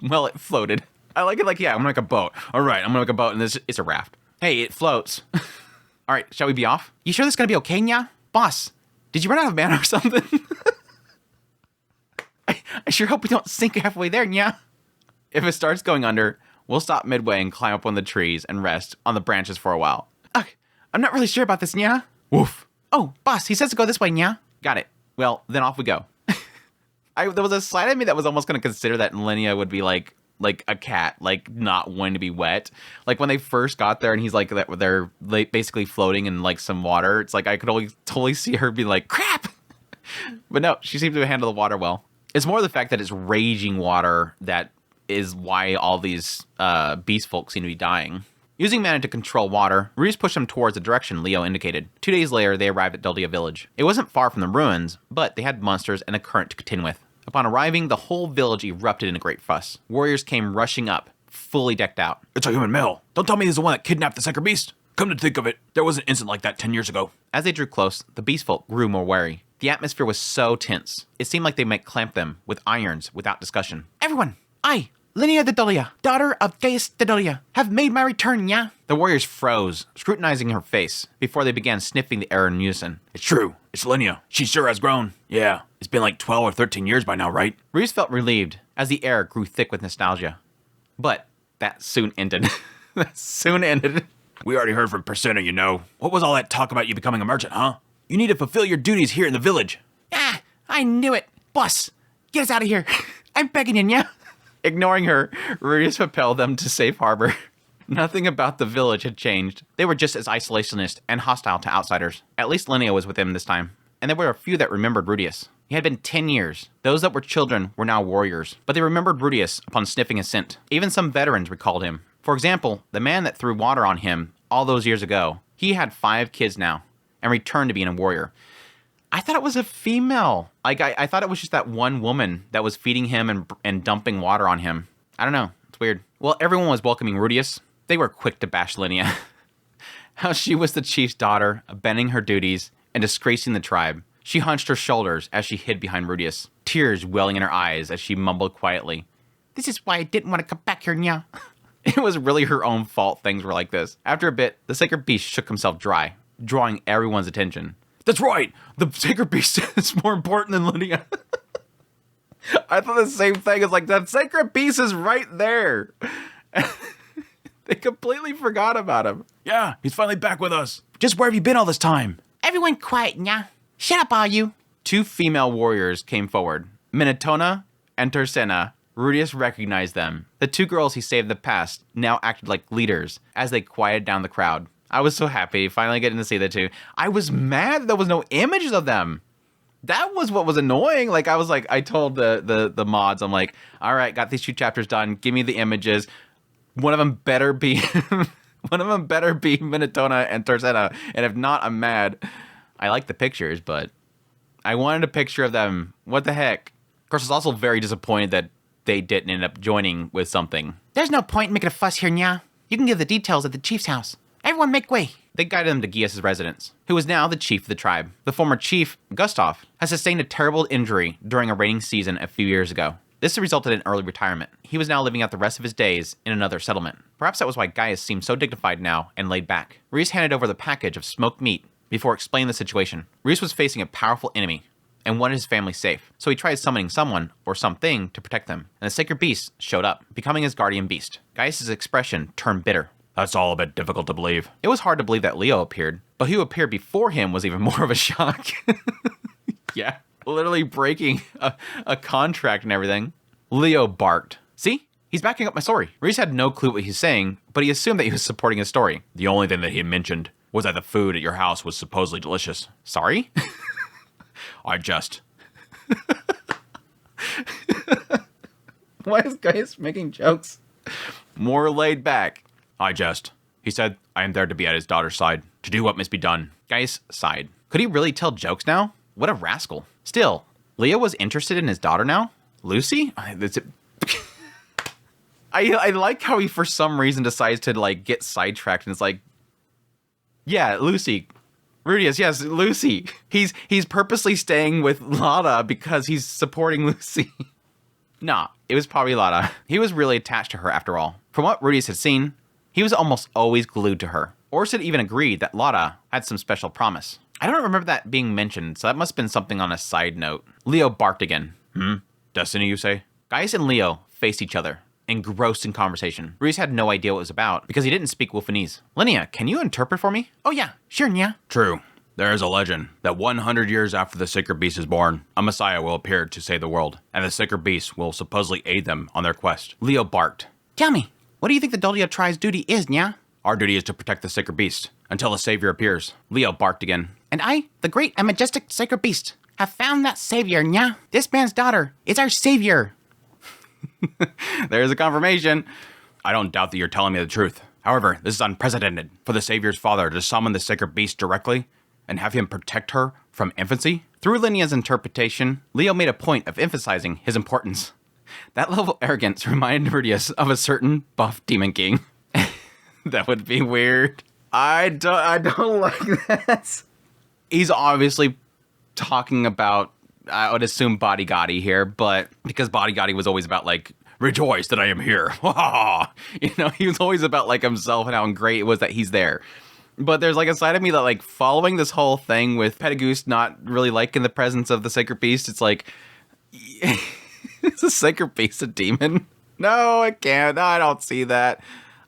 Well, it floated. I like it like, yeah, I'm gonna make a boat. All right, I'm gonna make a boat, and it's a raft. Hey, it floats. All right, shall we be off? You sure this is gonna be okay, Nya? Boss, did you run out of mana or something? I sure hope we don't sink halfway there, Nya. If it starts going under, we'll stop midway and climb up on the trees and rest on the branches for a while. Ugh, I'm not really sure about this, Nya. Woof. Oh, boss, he says to go this way, Nya. Got it. Well, then off we go. There was a side of me that was almost going to consider that Linnea would be like a cat, like not wanting to be wet. Like when they first got there and he's like, they're basically floating in like some water. It's like I could only totally see her be like, crap. But no, she seems to handle the water well. It's more the fact that it's raging water that is why all these beast folk seem to be dying. Using mana to control water, Rudius pushed them towards the direction Leo indicated. 2 days later, they arrived at Duldia village. It wasn't far from the ruins, but they had monsters and a current to contend with. Upon arriving, the whole village erupted in a great fuss. Warriors came rushing up, fully decked out. It's a human male. Don't tell me he's the one that kidnapped the sacred beast. Come to think of it, there was an incident like that 10 years ago. As they drew close, the beast folk grew more wary. The atmosphere was so tense. It seemed like they might clamp them with irons without discussion. Everyone, I, Linnea the Dullia, daughter of Gaius the Dullia, have made my return, yeah? The warriors froze, scrutinizing her face, before they began sniffing the air in unison. It's true. It's Linnea. She sure has grown. Yeah, it's been like 12 or 13 years by now, right? Rudius felt relieved as the air grew thick with nostalgia. But that soon ended. We already heard from Persona, you know. What was all that talk about you becoming a merchant, huh? You need to fulfill your duties here in the village. Ah, I knew it. Boss, get us out of here. I'm begging you, yeah? Ignoring her, Rudius propelled them to safe harbor. Nothing about the village had changed. They were just as isolationist and hostile to outsiders. At least Linnea was with them this time, and there were a few that remembered Rudius. It had been 10 years. Those that were children were now warriors, but they remembered Rudius upon sniffing his scent. Even some veterans recalled him. For example, the man that threw water on him all those years ago, he had 5 kids now, and returned to being a warrior. I thought it was a female. Like, I thought it was just that one woman that was feeding him and dumping water on him. I don't know. It's weird. Well, everyone was welcoming Rudius. They were quick to bash Linnea. How she was the chief's daughter, bending her duties, and disgracing the tribe. She hunched her shoulders as she hid behind Rudius, tears welling in her eyes as she mumbled quietly. This is why I didn't want to come back here, Nya. It was really her own fault things were like this. After a bit, the sacred beast shook himself dry, drawing everyone's attention. That's right. The sacred beast is more important than Linnea. I thought the same thing. It's like, that sacred beast is right there. They completely forgot about him. Yeah, he's finally back with us. Just where have you been all this time? Everyone quiet, nya. Shut up, all you. 2 female warriors came forward. Minotona and Tersena. Rudius recognized them. The 2 girls he saved in the past now acted like leaders as they quieted down the crowd. I was so happy finally getting to see the 2. I was mad that there was no images of them. That was what was annoying. Like, I told the mods, I'm like, all right, got these 2 chapters done. Give me the images. One of them better be Minotona and Tersena. And if not, I'm mad. I like the pictures, but I wanted a picture of them. What the heck? Of course, I was also very disappointed that they didn't end up joining with something. There's no point in making a fuss here, nya. You can give the details at the chief's house. Everyone make way. They guided them to Gias' residence, who is now the chief of the tribe. The former chief, Gustav, has sustained a terrible injury during a raiding season a few years ago. This resulted in early retirement. He was now living out the rest of his days in another settlement. Perhaps that was why Gaius seemed so dignified now and laid back. Reese handed over the package of smoked meat before explaining the situation. Reese was facing a powerful enemy and wanted his family safe, so he tried summoning someone or something to protect them, and the sacred beast showed up, becoming his guardian beast. Gaius' expression turned bitter. That's all a bit difficult to believe. It was hard to believe that Leo appeared, but who appeared before him was even more of a shock. Yeah, literally breaking a contract and everything. Leo barked. See? He's backing up my story. Reese had no clue what he's saying, but he assumed that he was supporting his story. The only thing that he mentioned was that the food at your house was supposedly delicious. Sorry? I just... Why is Gaius making jokes? More laid back. He said, I am there to be at his daughter's side, to do what must be done. Gaius sighed. Could he really tell jokes now? What a rascal. Still, Leo was interested in his daughter now? Lucy? I like how he, for some reason, decides to, like, get sidetracked, and it's like, yeah, Lucy. Rudius, yes, Lucy. He's purposely staying with Lada because he's supporting Lucy. Nah, it was probably Lada. He was really attached to her after all. From what Rudius had seen, he was almost always glued to her. Orsid even agreed that Lada had some special promise. I don't remember that being mentioned, so that must have been something on a side note. Leo barked again. Destiny, you say? Gaius and Leo faced each other, engrossed in conversation. Reese had no idea what it was about, because he didn't speak Wolfanese. Linnea, can you interpret for me? Oh yeah, sure, nya. True. There is a legend that 100 years after the sacred beast is born, a messiah will appear to save the world, and the sacred beast will supposedly aid them on their quest. Leo barked. Tell me, what do you think the Dolia tribe's duty is, nya? Our duty is to protect the sacred beast until the savior appears. Leo barked again. And I, the great and majestic sacred beast, have found that savior, nya. This man's daughter is our savior. There's a confirmation. I don't doubt that you're telling me the truth. However, this is unprecedented for the savior's father to summon the sacred beast directly and have him protect her from infancy. Through Linnea's interpretation, Leo made a point of emphasizing his importance. That level of arrogance reminded Rudius of a certain buff demon king. That would be weird. I don't like that. He's obviously talking about, I would assume, Body Gotti here, but because Body Gotti was always about, like, rejoice that I am here. You know, he was always about, like, himself and how great it was that he's there. But there's, like, a side of me that, like, following this whole thing with Petagoose not really liking the presence of the Sacred Beast, it's like, is the Sacred Beast a demon? No, it can't. I don't see that.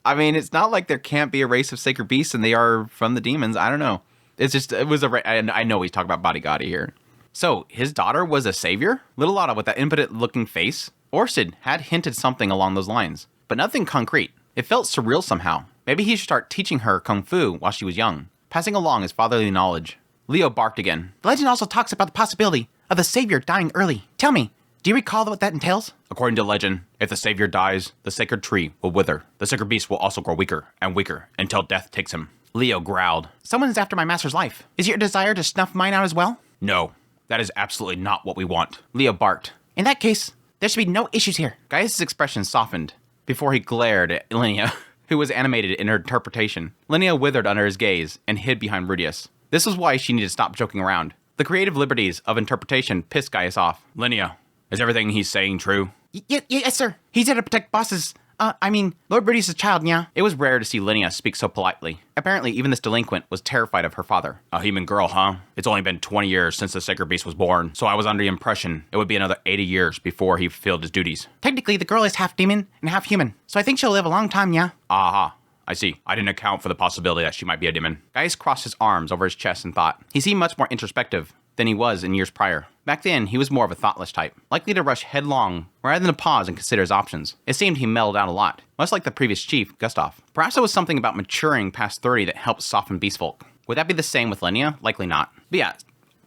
I mean, it's not like there can't be a race of Sacred Beasts and they are from the demons. I don't know. It's just, it was and I know he's talking about Body Gotti here. So, his daughter was a savior? Little Lotta with that impotent-looking face? Orsid had hinted something along those lines, but nothing concrete. It felt surreal somehow. Maybe he should start teaching her kung fu while she was young, passing along his fatherly knowledge. Leo barked again. The legend also talks about the possibility of the savior dying early. Tell me, do you recall what that entails? According to legend, if the savior dies, the sacred tree will wither. The sacred beast will also grow weaker and weaker until death takes him. Leo growled. Someone is after my master's life. Is it your desire to snuff mine out as well? No, that is absolutely not what we want. Leo barked. In that case, there should be no issues here. Gaius' expression softened before he glared at Linnea, who was animated in her interpretation. Linnea withered under his gaze and hid behind Rudius. This was why she needed to stop joking around. The creative liberties of interpretation pissed Gaius off. Linnea, is everything he's saying true? Yes, sir. He's here to protect Boss's I mean, Lord Rudius' child, yeah. It was rare to see Linnea speak so politely. Apparently, even this delinquent was terrified of her father. A human girl, huh? It's only been 20 years since the Sacred Beast was born, so I was under the impression it would be another 80 years before he fulfilled his duties. Technically, the girl is half demon and half human, so I think she'll live a long time, yeah. Aha. I see. I didn't account for the possibility that she might be a demon. Gaius crossed his arms over his chest and thought. He seemed much more introspective than he was in years prior. Back then, he was more of a thoughtless type, likely to rush headlong rather than to pause and consider his options. It seemed he mellowed out a lot, much like the previous chief, Gustav. Perhaps it was something about maturing past 30 that helped soften beastfolk. Would that be the same with Linnea? Likely not. But yeah,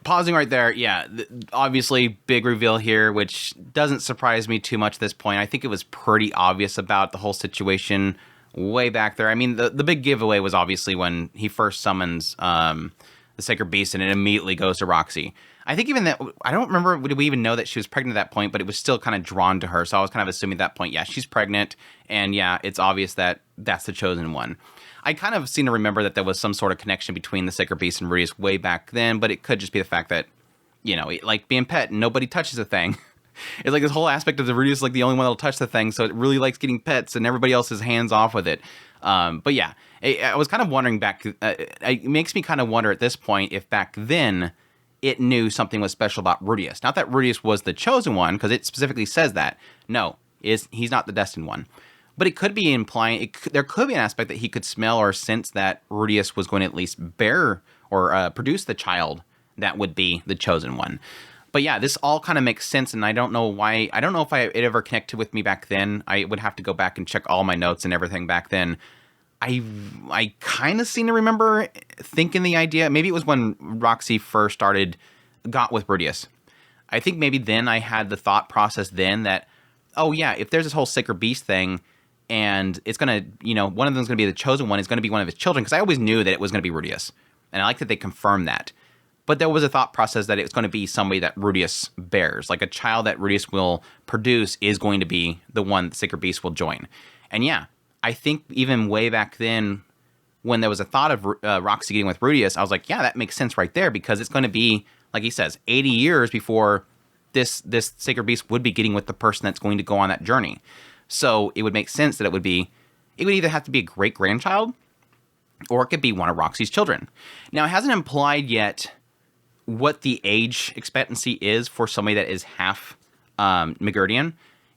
pausing right there, yeah, obviously big reveal here, which doesn't surprise me too much at this point. I think it was pretty obvious about the whole situation way back there. I mean, the big giveaway was obviously when he first summons the Sacred Beast, and it immediately goes to Roxy. I think even that, I don't remember, did we even know that she was pregnant at that point, but it was still kind of drawn to her, so I was kind of assuming at that point, yeah, she's pregnant, and yeah, it's obvious that that's the chosen one. I kind of seem to remember that there was some sort of connection between the Sacred Beast and Rudius way back then, but it could just be the fact that, you know, like being pet, nobody touches a thing. It's like this whole aspect of the Rudius, like the only one that'll touch the thing, so it really likes getting pets, and everybody else is hands off with it. But yeah, I was kind of wondering back, it makes me kind of wonder at this point if back then it knew something was special about Rudius. Not that Rudius was the chosen one, because it specifically says that. No, he's not the destined one. But it could be implying, there could be an aspect that he could smell or sense that Rudius was going to at least bear or produce the child that would be the chosen one. But yeah, this all kind of makes sense, and I don't know why. I don't know if it ever connected with me back then. I would have to go back and check all my notes and everything back then. I kind of seem to remember thinking the idea. Maybe it was when Roxy first got with Rudius. I think maybe then I had the thought process then that, oh yeah, if there's this whole Sacred Beast thing, and it's gonna, you know, one of them's gonna be the chosen one, is gonna be one of his children, because I always knew that it was gonna be Rudius, and I like that they confirmed that. But there was a thought process that it's going to be somebody that Rudius bears. Like a child that Rudius will produce is going to be the one that Sacred Beast will join. And yeah, I think even way back then, when there was a thought of Roxy getting with Rudius, I was like, yeah, that makes sense right there, because it's going to be, like he says, 80 years before this Sacred Beast would be getting with the person that's going to go on that journey. So it would make sense that it would either have to be a great-grandchild, or it could be one of Roxy's children. Now, it hasn't implied yet what the age expectancy is for somebody that is half Midgardian.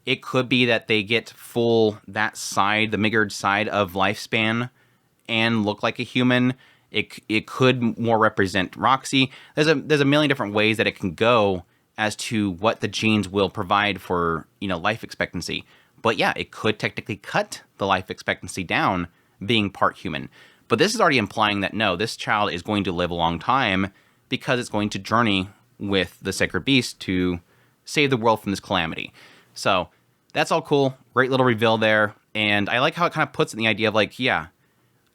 It could be that they get full that side, the Midgard side of lifespan, and look like a human. It could more represent Roxy. There's a million different ways that it can go as to what the genes will provide for, you know, life expectancy. But yeah, it could technically cut the life expectancy down being part human. But this is already implying that no, this child is going to live a long time, because it's going to journey with the Sacred Beast to save the world from this calamity. So that's all cool. Great little reveal there. And I like how it kind of puts it in the idea of like, yeah,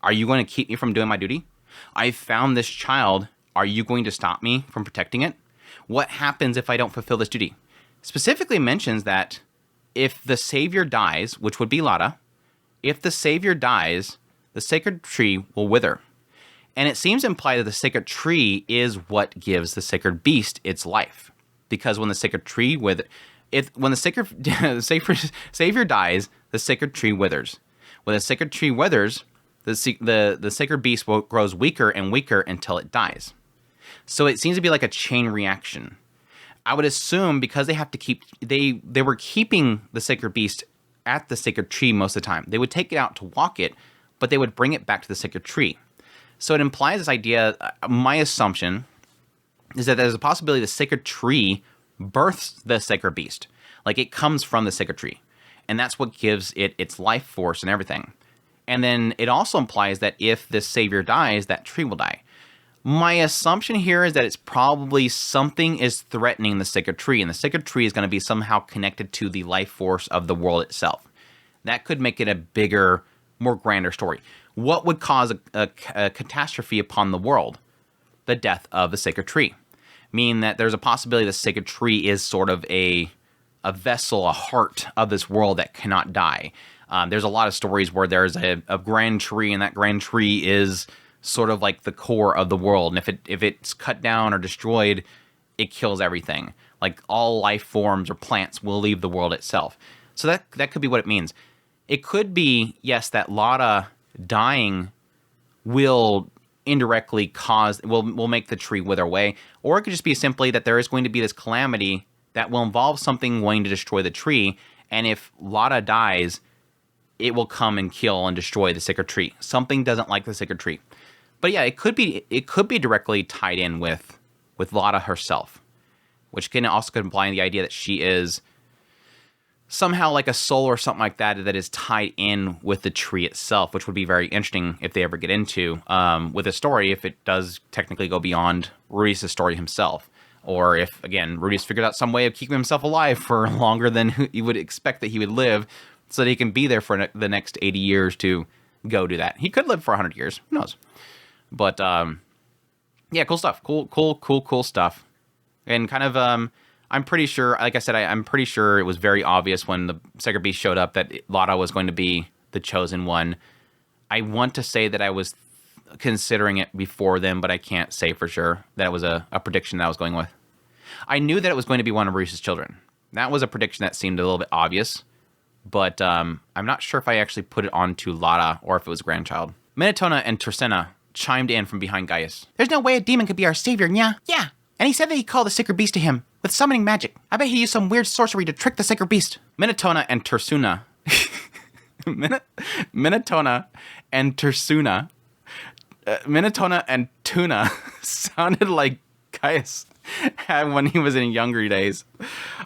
are you going to keep me from doing my duty? I found this child. Are you going to stop me from protecting it? What happens if I don't fulfill this duty? Specifically mentions that if the Savior dies, which would be Lada, if the Savior dies, the sacred tree will wither. And it seems implied that the sacred tree is what gives the Sacred Beast its life. Because when the sacred tree when the Savior dies, the sacred tree withers. When the sacred tree withers, the Sacred Beast grows weaker and weaker until it dies. So it seems to be like a chain reaction. I would assume because they have to keep, they were keeping the Sacred Beast at the sacred tree most of the time. They would take it out to walk it, but they would bring it back to the sacred tree. So it implies this idea, my assumption is that there's a possibility the sacred tree births the Sacred Beast. Like it comes from the sacred tree. And that's what gives it its life force and everything. And then it also implies that if this Savior dies, that tree will die. My assumption here is that it's probably something is threatening the sacred tree, and the sacred tree is going to be somehow connected to the life force of the world itself. That could make it a bigger, more grander story. What would cause a catastrophe upon the world? The death of the sacred tree. Meaning that there's a possibility the sacred tree is sort of a vessel, a heart of this world that cannot die. There's a lot of stories where there's a grand tree, and that grand tree is sort of like the core of the world. And if it's cut down or destroyed, it kills everything. Like all life forms or plants will leave the world itself. So that could be what it means. it could be, yes, that Lotta dying will indirectly will make the tree wither away, or it could just be simply that there is going to be this calamity that will involve something wanting to destroy the tree, and if Lotta dies, it will come and kill and destroy the sacred tree. Something doesn't like the sacred tree. But yeah, it could be directly tied in with Lotta herself, which can also imply the idea that she is somehow like a soul or something like that that is tied in with the tree itself, which would be very interesting if they ever get into with a story, if it does technically go beyond Rudius' story himself. Or if, again, Rudius figured out some way of keeping himself alive for longer than you would expect that he would live, so that he can be there for the next 80 years to go do that. He could live for 100 years. Who knows? But, yeah, cool stuff. Cool stuff. And kind of, I'm pretty sure, like I said, I'm pretty sure it was very obvious when the Sacred Beast showed up that Lotta was going to be the chosen one. I want to say that I was considering it before then, but I can't say for sure that it was a prediction that I was going with. I knew that it was going to be one of Rudius' children. That was a prediction that seemed a little bit obvious, but I'm not sure if I actually put it onto Lotta or if it was a grandchild. Minotona and Tersena chimed in from behind Gaius. There's no way a demon could be our savior, nya. Yeah. And he said that he called the Sacred Beast to him with summoning magic. I bet he used some weird sorcery to trick the Sacred Beast. Minotona and Tersuna. Minotona and Tersuna. Minotona and Tuna sounded like Gaius had when he was in younger days.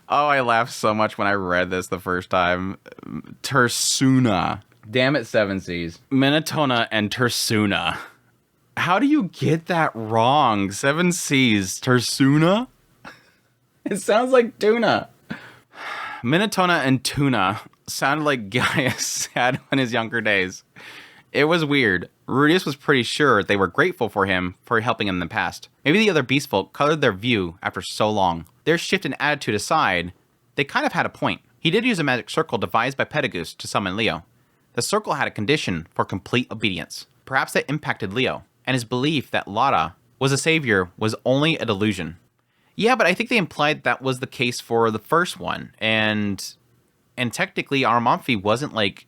Oh, I laughed so much when I read this the first time. Tersuna. Damn it, Seven Seas. Minotona and Tersuna. How do you get that wrong? Seven Seas. Tersuna? It sounds like tuna. Minotona and Tuna sounded like Gaius had in his younger days. It was weird. Rudius was pretty sure they were grateful for him for helping him in the past. Maybe the other beast folk colored their view after so long. Their shift in attitude aside, they kind of had a point. He did use a magic circle devised by Pedagoose to summon Leo. The circle had a condition for complete obedience. Perhaps that impacted Leo, and his belief that Lotta was a savior was only a delusion. Yeah, but I think they implied that was the case for the first one, and technically Aramanfi wasn't like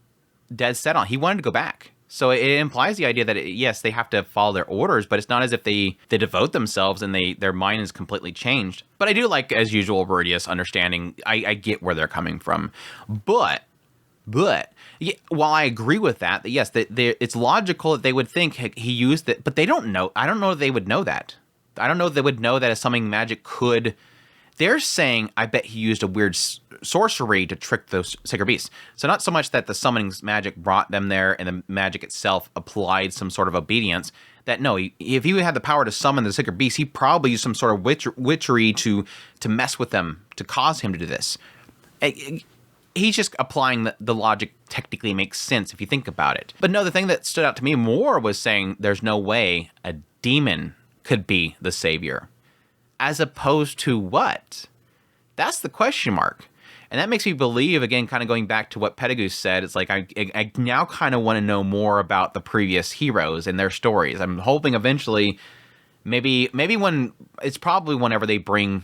dead set on. He wanted to go back. So it implies the idea that, yes, they have to follow their orders, but it's not as if they devote themselves and their mind is completely changed. But I do like, as usual, Rudius understanding. I get where they're coming from. But yeah, while I agree with that yes, it's logical that they would think he used it, but they don't know. I don't know if they would know that. I don't know if they would know that a summoning magic could... They're saying, I bet he used a weird sorcery to trick those Sacred Beasts. So not so much that the summoning magic brought them there and the magic itself applied some sort of obedience. That no, if he had the power to summon the Sacred Beast, he probably used some sort of witchery to mess with them, to cause him to do this. He's just applying the logic technically makes sense if you think about it. But no, the thing that stood out to me more was saying there's no way a demon could be the savior. As opposed to what? That's the question mark. And that makes me believe, again, kind of going back to what Pedagoose said, it's like I now kind of want to know more about the previous heroes and their stories. I'm hoping eventually, maybe when, it's probably whenever they bring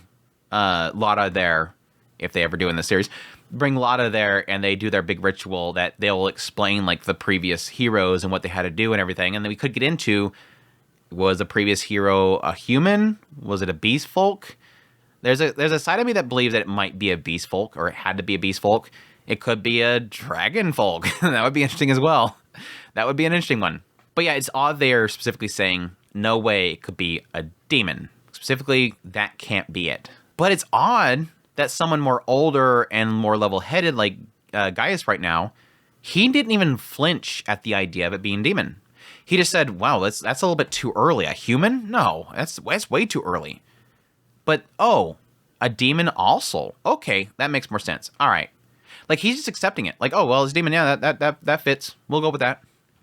Lotta there, if they ever do in the series, bring Lotta there and they do their big ritual, that they'll explain like the previous heroes and what they had to do and everything. And then we could get into... Was a previous hero a human? Was it a beast folk? There's a side of me that believes that it might be a beast folk, or it had to be a beast folk. It could be a dragon folk. That would be interesting as well. That would be an interesting one. But yeah, it's odd they're specifically saying, no way it could be a demon. Specifically, that can't be it. But it's odd that someone more older and more level-headed like Gaius right now, he didn't even flinch at the idea of it being demon. He just said, wow, that's a little bit too early. A human? No, that's way too early. But, oh, a demon also. Okay, that makes more sense. All right. Like, he's just accepting it. Like, oh, well, it's a demon. Yeah, that fits. We'll go with that.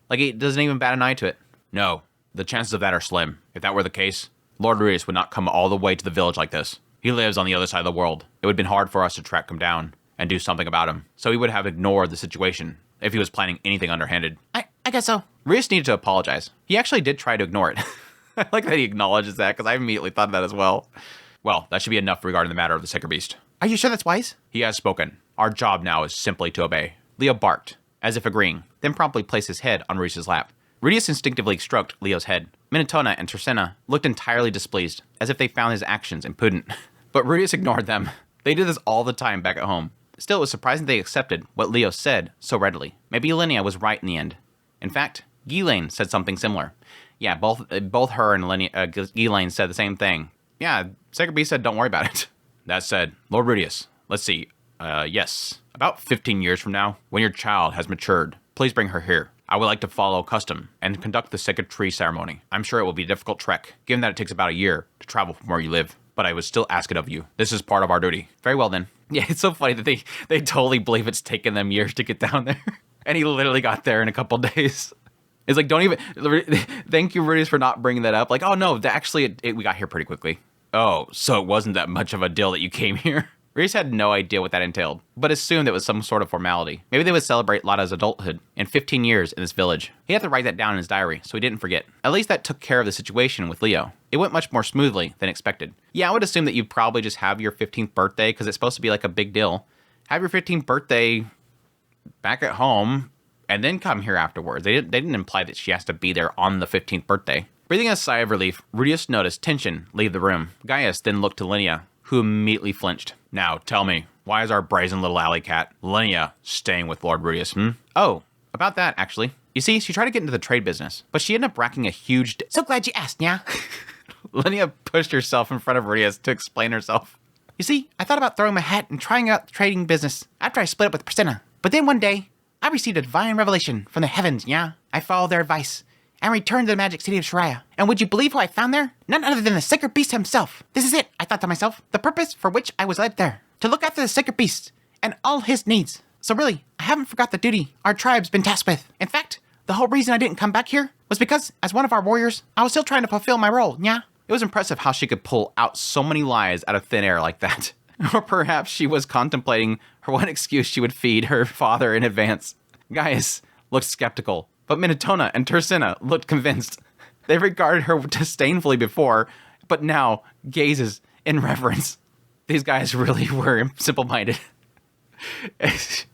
Like, he doesn't even bat an eye to it. No, the chances of that are slim. If that were the case, Lord Rudius would not come all the way to the village like this. He lives on the other side of the world. It would have been hard for us to track him down and do something about him. So he would have ignored the situation if he was planning anything underhanded. I guess so. Rudius needed to apologize. He actually did try to ignore it. I like that he acknowledges that, because I immediately thought of that as well. Well, that should be enough regarding the matter of the Sacred Beast. Are you sure that's wise? He has spoken. Our job now is simply to obey. Leo barked. as if agreeing, then promptly placed his head on Rudius's lap. Rudius instinctively stroked Leo's head. Minotona and Tersena looked entirely displeased, as if they found his actions impudent. But Rudius ignored them. They did this all the time back at home. Still, it was surprising they accepted what Leo said so readily. Maybe Linnea was right in the end. In fact, Ghislaine said something similar. Yeah, both her and Ghislaine said the same thing. Yeah, Sacred Beast said don't worry about it. That said, Lord Rudius, let's see. Yes, about 15 years from now, when your child has matured, please bring her here. I would like to follow custom and conduct the Sacred Tree ceremony. I'm sure it will be a difficult trek, given that it takes about a year to travel from where you live. But I would still ask it of you. This is part of our duty. Very well then. Yeah, it's so funny that they totally believe it's taken them years to get down there. And he literally got there in a couple days. It's like, don't even... Thank you, Rudius, for not bringing that up. Like, oh no, actually, we got here pretty quickly. Oh, so it wasn't that much of a deal that you came here? Rudius had no idea what that entailed, but assumed it was some sort of formality. Maybe they would celebrate Lada's adulthood in 15 years in this village. He had to write that down in his diary, so he didn't forget. At least that took care of the situation with Leo. It went much more smoothly than expected. Yeah, I would assume that you'd probably just have your 15th birthday, because it's supposed to be like a big deal. Have your 15th birthday back at home, and then come here afterwards. They didn't imply that she has to be there on the 15th birthday. Breathing a sigh of relief, Rudius noticed tension leave the room. Gaius then looked to Linnea, who immediately flinched. Now, tell me, why is our brazen little alley cat, Linnea, staying with Lord Rudius, Oh, about that, actually. You see, she tried to get into the trade business, but she ended up racking a huge So glad you asked, yeah? Linnea pushed herself in front of Rudius to explain herself. You see, I thought about throwing my hat and trying out the trading business after I split up with Priscilla. But then one day, I received a divine revelation from the heavens, yeah? I followed their advice and returned to the magic city of Shariah. And would you believe who I found there? None other than the Sacred Beast himself. This is it, I thought to myself, the purpose for which I was led there. To look after the Sacred Beast and all his needs. So really, I haven't forgot the duty our tribe's been tasked with. In fact, the whole reason I didn't come back here was because, as one of our warriors, I was still trying to fulfill my role, yeah? It was impressive how she could pull out so many lies out of thin air like that. Or perhaps she was contemplating her one excuse she would feed her father in advance. Gaius looked skeptical, but Minotona and Tersena looked convinced. They regarded her disdainfully before, but now gazes in reverence. These guys really were simple-minded. It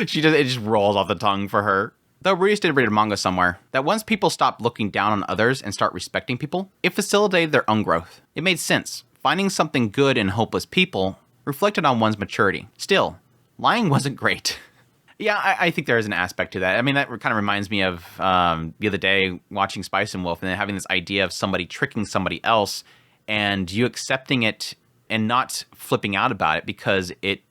just rolls off the tongue for her. Though Rudius did read a manga somewhere, that once people stopped looking down on others and start respecting people, it facilitated their own growth. It made sense. Finding something good in hopeless people reflected on one's maturity. Still, lying wasn't great. Yeah, I think there is an aspect to that. I mean, that kind of reminds me of the other day watching Spice and Wolf and then having this idea of somebody tricking somebody else and you accepting it and not flipping out about it because it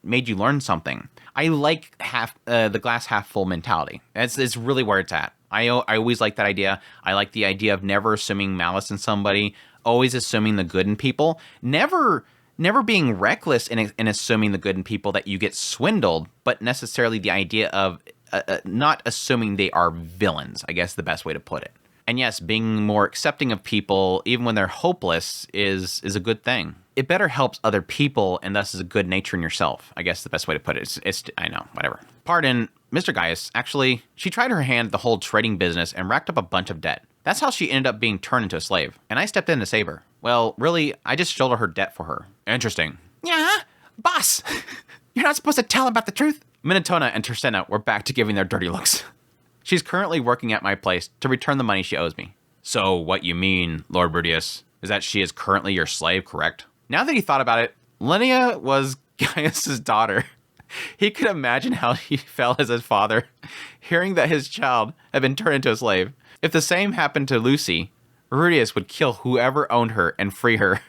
made you learn something. I like the glass half full mentality. It's really where it's at. I always like that idea. I like the idea of never assuming malice in somebody, always assuming the good in people, never being reckless in assuming the good in people that you get swindled, but necessarily the idea of not assuming they are villains, I guess the best way to put it. And yes, being more accepting of people, even when they're hopeless, is a good thing. It better helps other people, and thus is a good nature in yourself. I guess the best way to put it. I know, whatever. Pardon, Mr. Gaius, actually, she tried her hand at the whole trading business and racked up a bunch of debt. That's how she ended up being turned into a slave, and I stepped in to save her. Well, really, I just shouldered her debt for her. Interesting. Yeah, boss. You're not supposed to tell about the truth. Minotona and Tersena were back to giving their dirty looks. She's currently working at my place to return the money she owes me. So what you mean, Lord Rudius, is that she is currently your slave, correct? Now that he thought about it, Linnea was Gaius's daughter. He could imagine how he felt as his father, hearing that his child had been turned into a slave. If the same happened to Lucy, Rudius would kill whoever owned her and free her.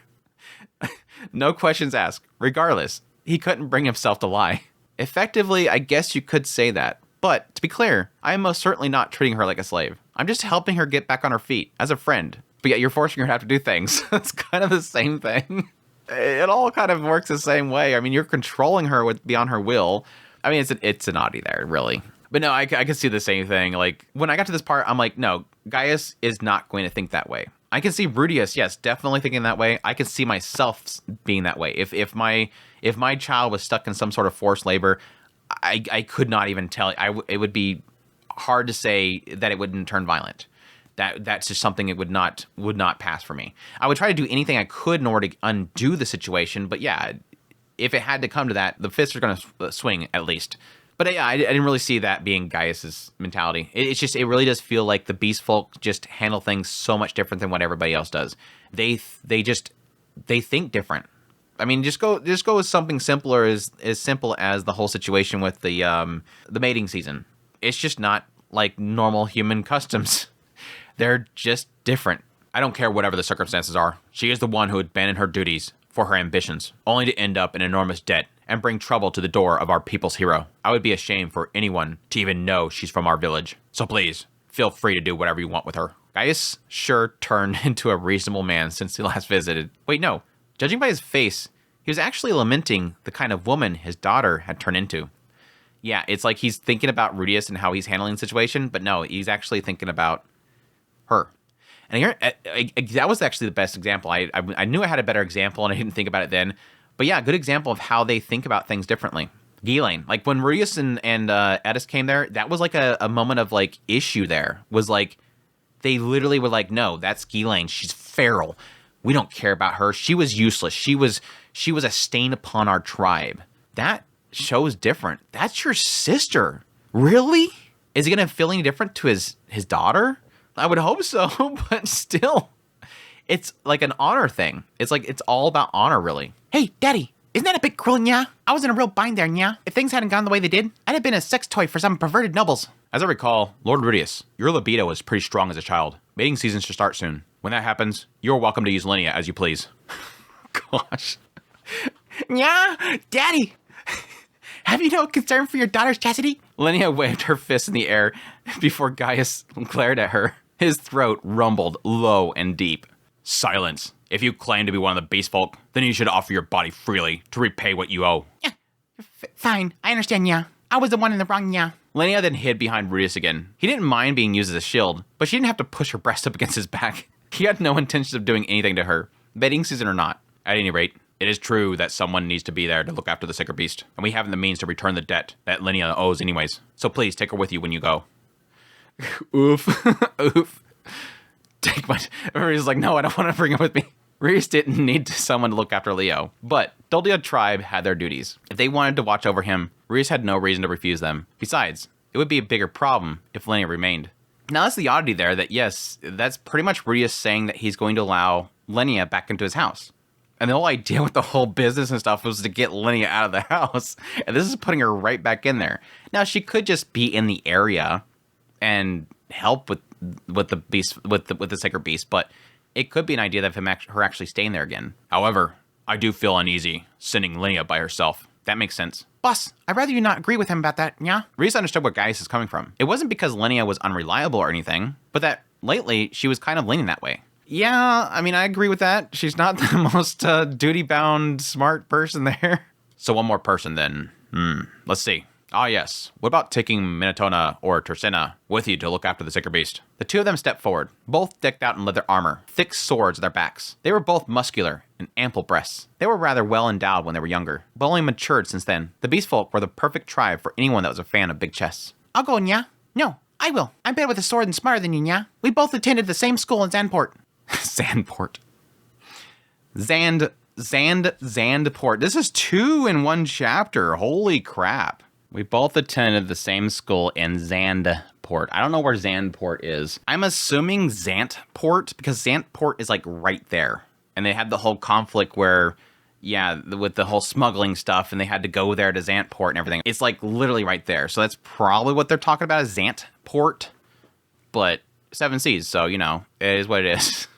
No questions asked. Regardless, he couldn't bring himself to lie. Effectively, I guess you could say that. But, to be clear, I am most certainly not treating her like a slave. I'm just helping her get back on her feet, as a friend. But yet you're forcing her to have to do things. It's kind of the same thing. It all kind of works the same way. I mean, you're controlling her beyond her will. I mean, it's an oddity there, really. But no, I can see the same thing. Like, when I got to this part, I'm like, no, Gaius is not going to think that way. I can see Rudius, yes, definitely thinking that way. I can see myself being that way. If my child was stuck in some sort of forced labor, I could not even tell. It would be hard to say that it wouldn't turn violent. That's just something it would not pass for me. I would try to do anything I could in order to undo the situation. But yeah, if it had to come to that, the fists are going to swing at least. But yeah, I didn't really see that being Gaius's mentality. It's just, it really does feel like the Beast Folk just handle things so much different than what everybody else does. They think different. I mean, just go with something simpler, as simple as the whole situation with the mating season. It's just not like normal human customs. They're just different. I don't care whatever the circumstances are. She is the one who abandoned her duties for her ambitions, only to end up in enormous debt and bring trouble to the door of our people's hero. I would be ashamed for anyone to even know she's from our village. So please, feel free to do whatever you want with her. Gaius sure turned into a reasonable man since he last visited. Wait, no. Judging by his face, he was actually lamenting the kind of woman his daughter had turned into. Yeah, it's like he's thinking about Rudius and how he's handling the situation, but no, he's actually thinking about her. And here, that was actually the best example. I knew I had a better example, and I didn't think about it then. But yeah, good example of how they think about things differently. Ghislaine, like when Rudius and Edis came there, that was like a moment of like issue there. Was like, they literally were like, no, that's Ghislaine. She's feral. We don't care about her. She was useless. She was a stain upon our tribe. That shows different. That's your sister. Really? Is he going to feel any different to his daughter? I would hope so, but still, it's like an honor thing. It's like, it's all about honor, really. Hey, Daddy, isn't that a bit cruel, nya? I was in a real bind there, nya. If things hadn't gone the way they did, I'd have been a sex toy for some perverted nobles. As I recall, Lord Rudius, your libido was pretty strong as a child. Mating season should start soon. When that happens, you're welcome to use Linnea as you please. Gosh. Nya, Daddy, have you no concern for your daughter's chastity? Linnea waved her fist in the air before Gaius glared at her. His throat rumbled low and deep. Silence. If you claim to be one of the Beast Folk, then you should offer your body freely to repay what you owe. Yeah, fine. I understand, nya. I was the one in the wrong, nya. Linnea then hid behind Rudius again. He didn't mind being used as a shield, but she didn't have to push her breast up against his back. He had no intentions of doing anything to her, mating season or not. At any rate, it is true that someone needs to be there to look after the sacred beast, and we haven't the means to return the debt that Linnea owes anyways. So please take her with you when you go. Oof. Oof. Take my... Everybody's like, no, I don't want to bring him with me. Rudius didn't need someone to look after Leo, but Duldia tribe had their duties. If they wanted to watch over him, Rudius had no reason to refuse them. Besides, it would be a bigger problem if Linnea remained. Now, that's the oddity there, that yes, that's pretty much Rudius saying that he's going to allow Linnea back into his house. And the whole idea with the whole business and stuff was to get Linnea out of the house, and this is putting her right back in there. Now, she could just be in the area and help with the beast, with the sacred beast, but it could be an idea of her actually staying there again. However, I do feel uneasy sending Linnea by herself. That makes sense. Boss, I'd rather you not agree with him about that, nya. Rudius understood where Gaius is coming from. It wasn't because Linnea was unreliable or anything, but that lately she was kind of leaning that way. Yeah, I mean, I agree with that. She's not the most duty-bound, smart person there. So one more person then. Let's see. Ah, yes. What about taking Minotona or Tersina with you to look after the sacred beast? The two of them stepped forward, both decked out in leather armor, thick swords at their backs. They were both muscular and ample breasts. They were rather well endowed when they were younger, but only matured since then. The Beast Folk were the perfect tribe for anyone that was a fan of big chests. I'll go, nya. No, I will. I'm better with a sword and smarter than you, nya. We both attended the same school in Zandport. Zandport. Zandport. This is 2 in 1 chapter. Holy crap. We both attended the same school in Zandport. I don't know where Zandport is. I'm assuming Zantport, because Zantport is like right there. And they had the whole conflict where, yeah, with the whole smuggling stuff, and they had to go there to Zantport and everything. It's like literally right there. So that's probably what they're talking about, is Zantport. But 7 Seas, so, you know, it is what it is.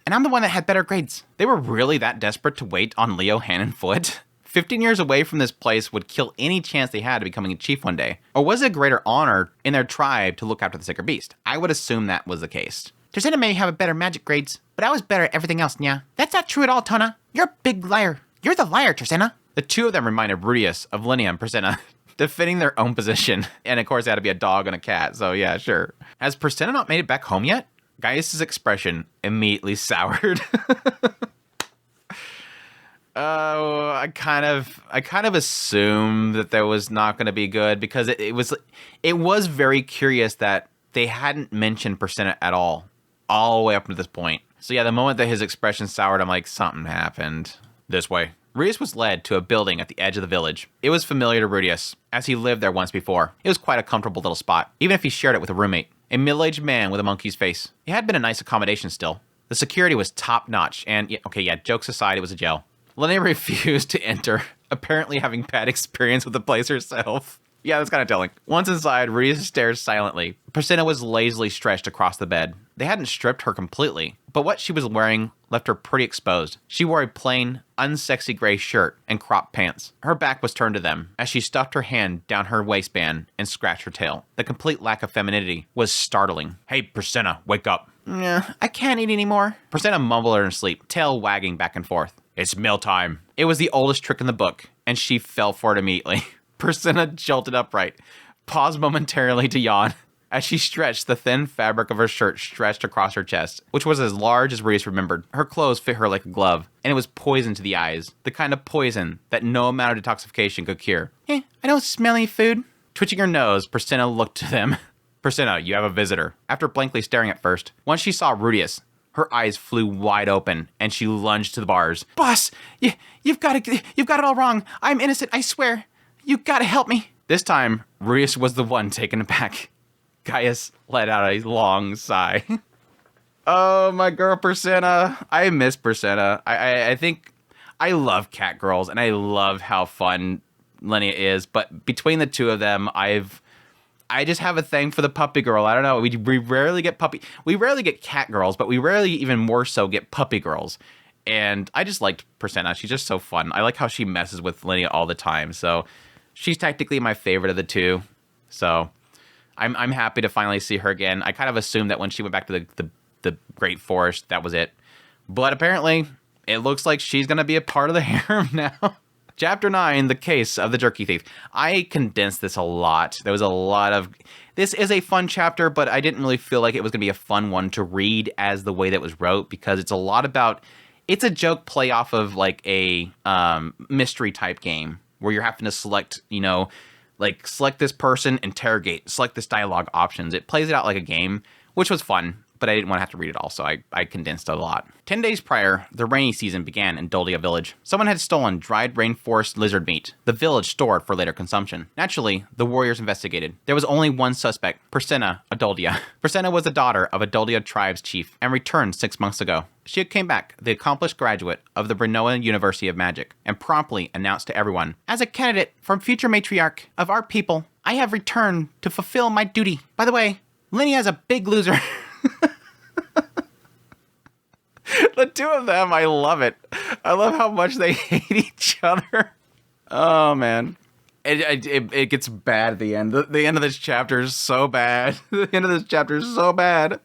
And I'm the one that had better grades. They were really that desperate to wait on Leo hand and foot? 15 years away from this place would kill any chance they had of becoming a chief one day. Or was it a greater honor in their tribe to look after the sacred beast? I would assume that was the case. Tersina may have a better magic grades, but I was better at everything else, nya. That's not true at all, Tona. You're a big liar. You're the liar, Tersina. The two of them reminded Rudius of Linnea and Persina, defending their own position. And of course, it had to be a dog and a cat, so yeah, sure. Has Persina not made it back home yet? Gaius' expression immediately soured. Oh, I kind of assumed that there was not going to be good, because it was very curious that they hadn't mentioned Persina at all the way up to this point. So yeah, the moment that his expression soured, I'm like, something happened. This way. Rudius was led to a building at the edge of the village. It was familiar to Rudius, as he lived there once before. It was quite a comfortable little spot, even if he shared it with a roommate, a middle-aged man with a monkey's face. It had been a nice accommodation still. The security was top-notch, and jokes aside, it was a jail. Linnea refused to enter, apparently having bad experience with the place herself. Yeah, that's kind of telling. Once inside, Rudius stared silently. Priscilla was lazily stretched across the bed. They hadn't stripped her completely, but what she was wearing left her pretty exposed. She wore a plain, unsexy gray shirt and cropped pants. Her back was turned to them as she stuffed her hand down her waistband and scratched her tail. The complete lack of femininity was startling. Hey, Priscilla, wake up. I can't eat anymore. Priscilla mumbled in her sleep, tail wagging back and forth. It's mealtime. It was the oldest trick in the book, and she fell for it immediately. Priscilla jolted upright, paused momentarily to yawn, as she stretched the thin fabric of her shirt stretched across her chest, which was as large as Rudius remembered. Her clothes fit her like a glove, and it was poison to the eyes, the kind of poison that no amount of detoxification could cure. I don't smell any food. Twitching her nose, Priscilla looked to them. Priscilla, you have a visitor. After blankly staring at first, once she saw Rudius, her eyes flew wide open, and she lunged to the bars. Boss, you've got it all wrong. I'm innocent, I swear. You've got to help me. This time, Rudius was the one taken aback. Gaius let out a long sigh. Oh, my girl Priscilla. I miss Priscilla. I think I love cat girls, and I love how fun Linnea is. But between the two of them, I just have a thing for the puppy girl. I don't know. We rarely get We rarely get cat girls, but we rarely even more so get puppy girls. And I just liked Priscilla. She's just so fun. I like how she messes with Linnea all the time. So she's technically my favorite of the two. So I'm happy to finally see her again. I kind of assumed that when she went back to the Great Forest, that was it. But apparently, it looks like she's going to be a part of the harem now. Chapter 9, The Case of the Jerky Thief. I condensed this a lot. There was a lot of... This is a fun chapter, but I didn't really feel like it was going to be a fun one to read as the way that was wrote, because it's a lot about... It's a joke play off of like a mystery type game where you're having to select, select this person, interrogate, select this dialogue options. It plays it out like a game, which was fun, but I didn't want to have to read it all, so I condensed it a lot. 10 days prior, the rainy season began in Doldia Village. Someone had stolen dried rainforest lizard meat, the village stored for later consumption. Naturally, the warriors investigated. There was only one suspect, Priscilla Adoldia. Priscilla was the daughter of Adoldia tribe's chief and returned 6 months ago. She came back, the accomplished graduate of the Brinoa University of Magic, and promptly announced to everyone, "As a candidate for future matriarch of our people, I have returned to fulfill my duty. By the way, Linnea is a big loser." The two of them, I love it. I love how much they hate each other. Oh, man. It gets bad at the end. The end of this chapter is so bad. The end of this chapter is so bad.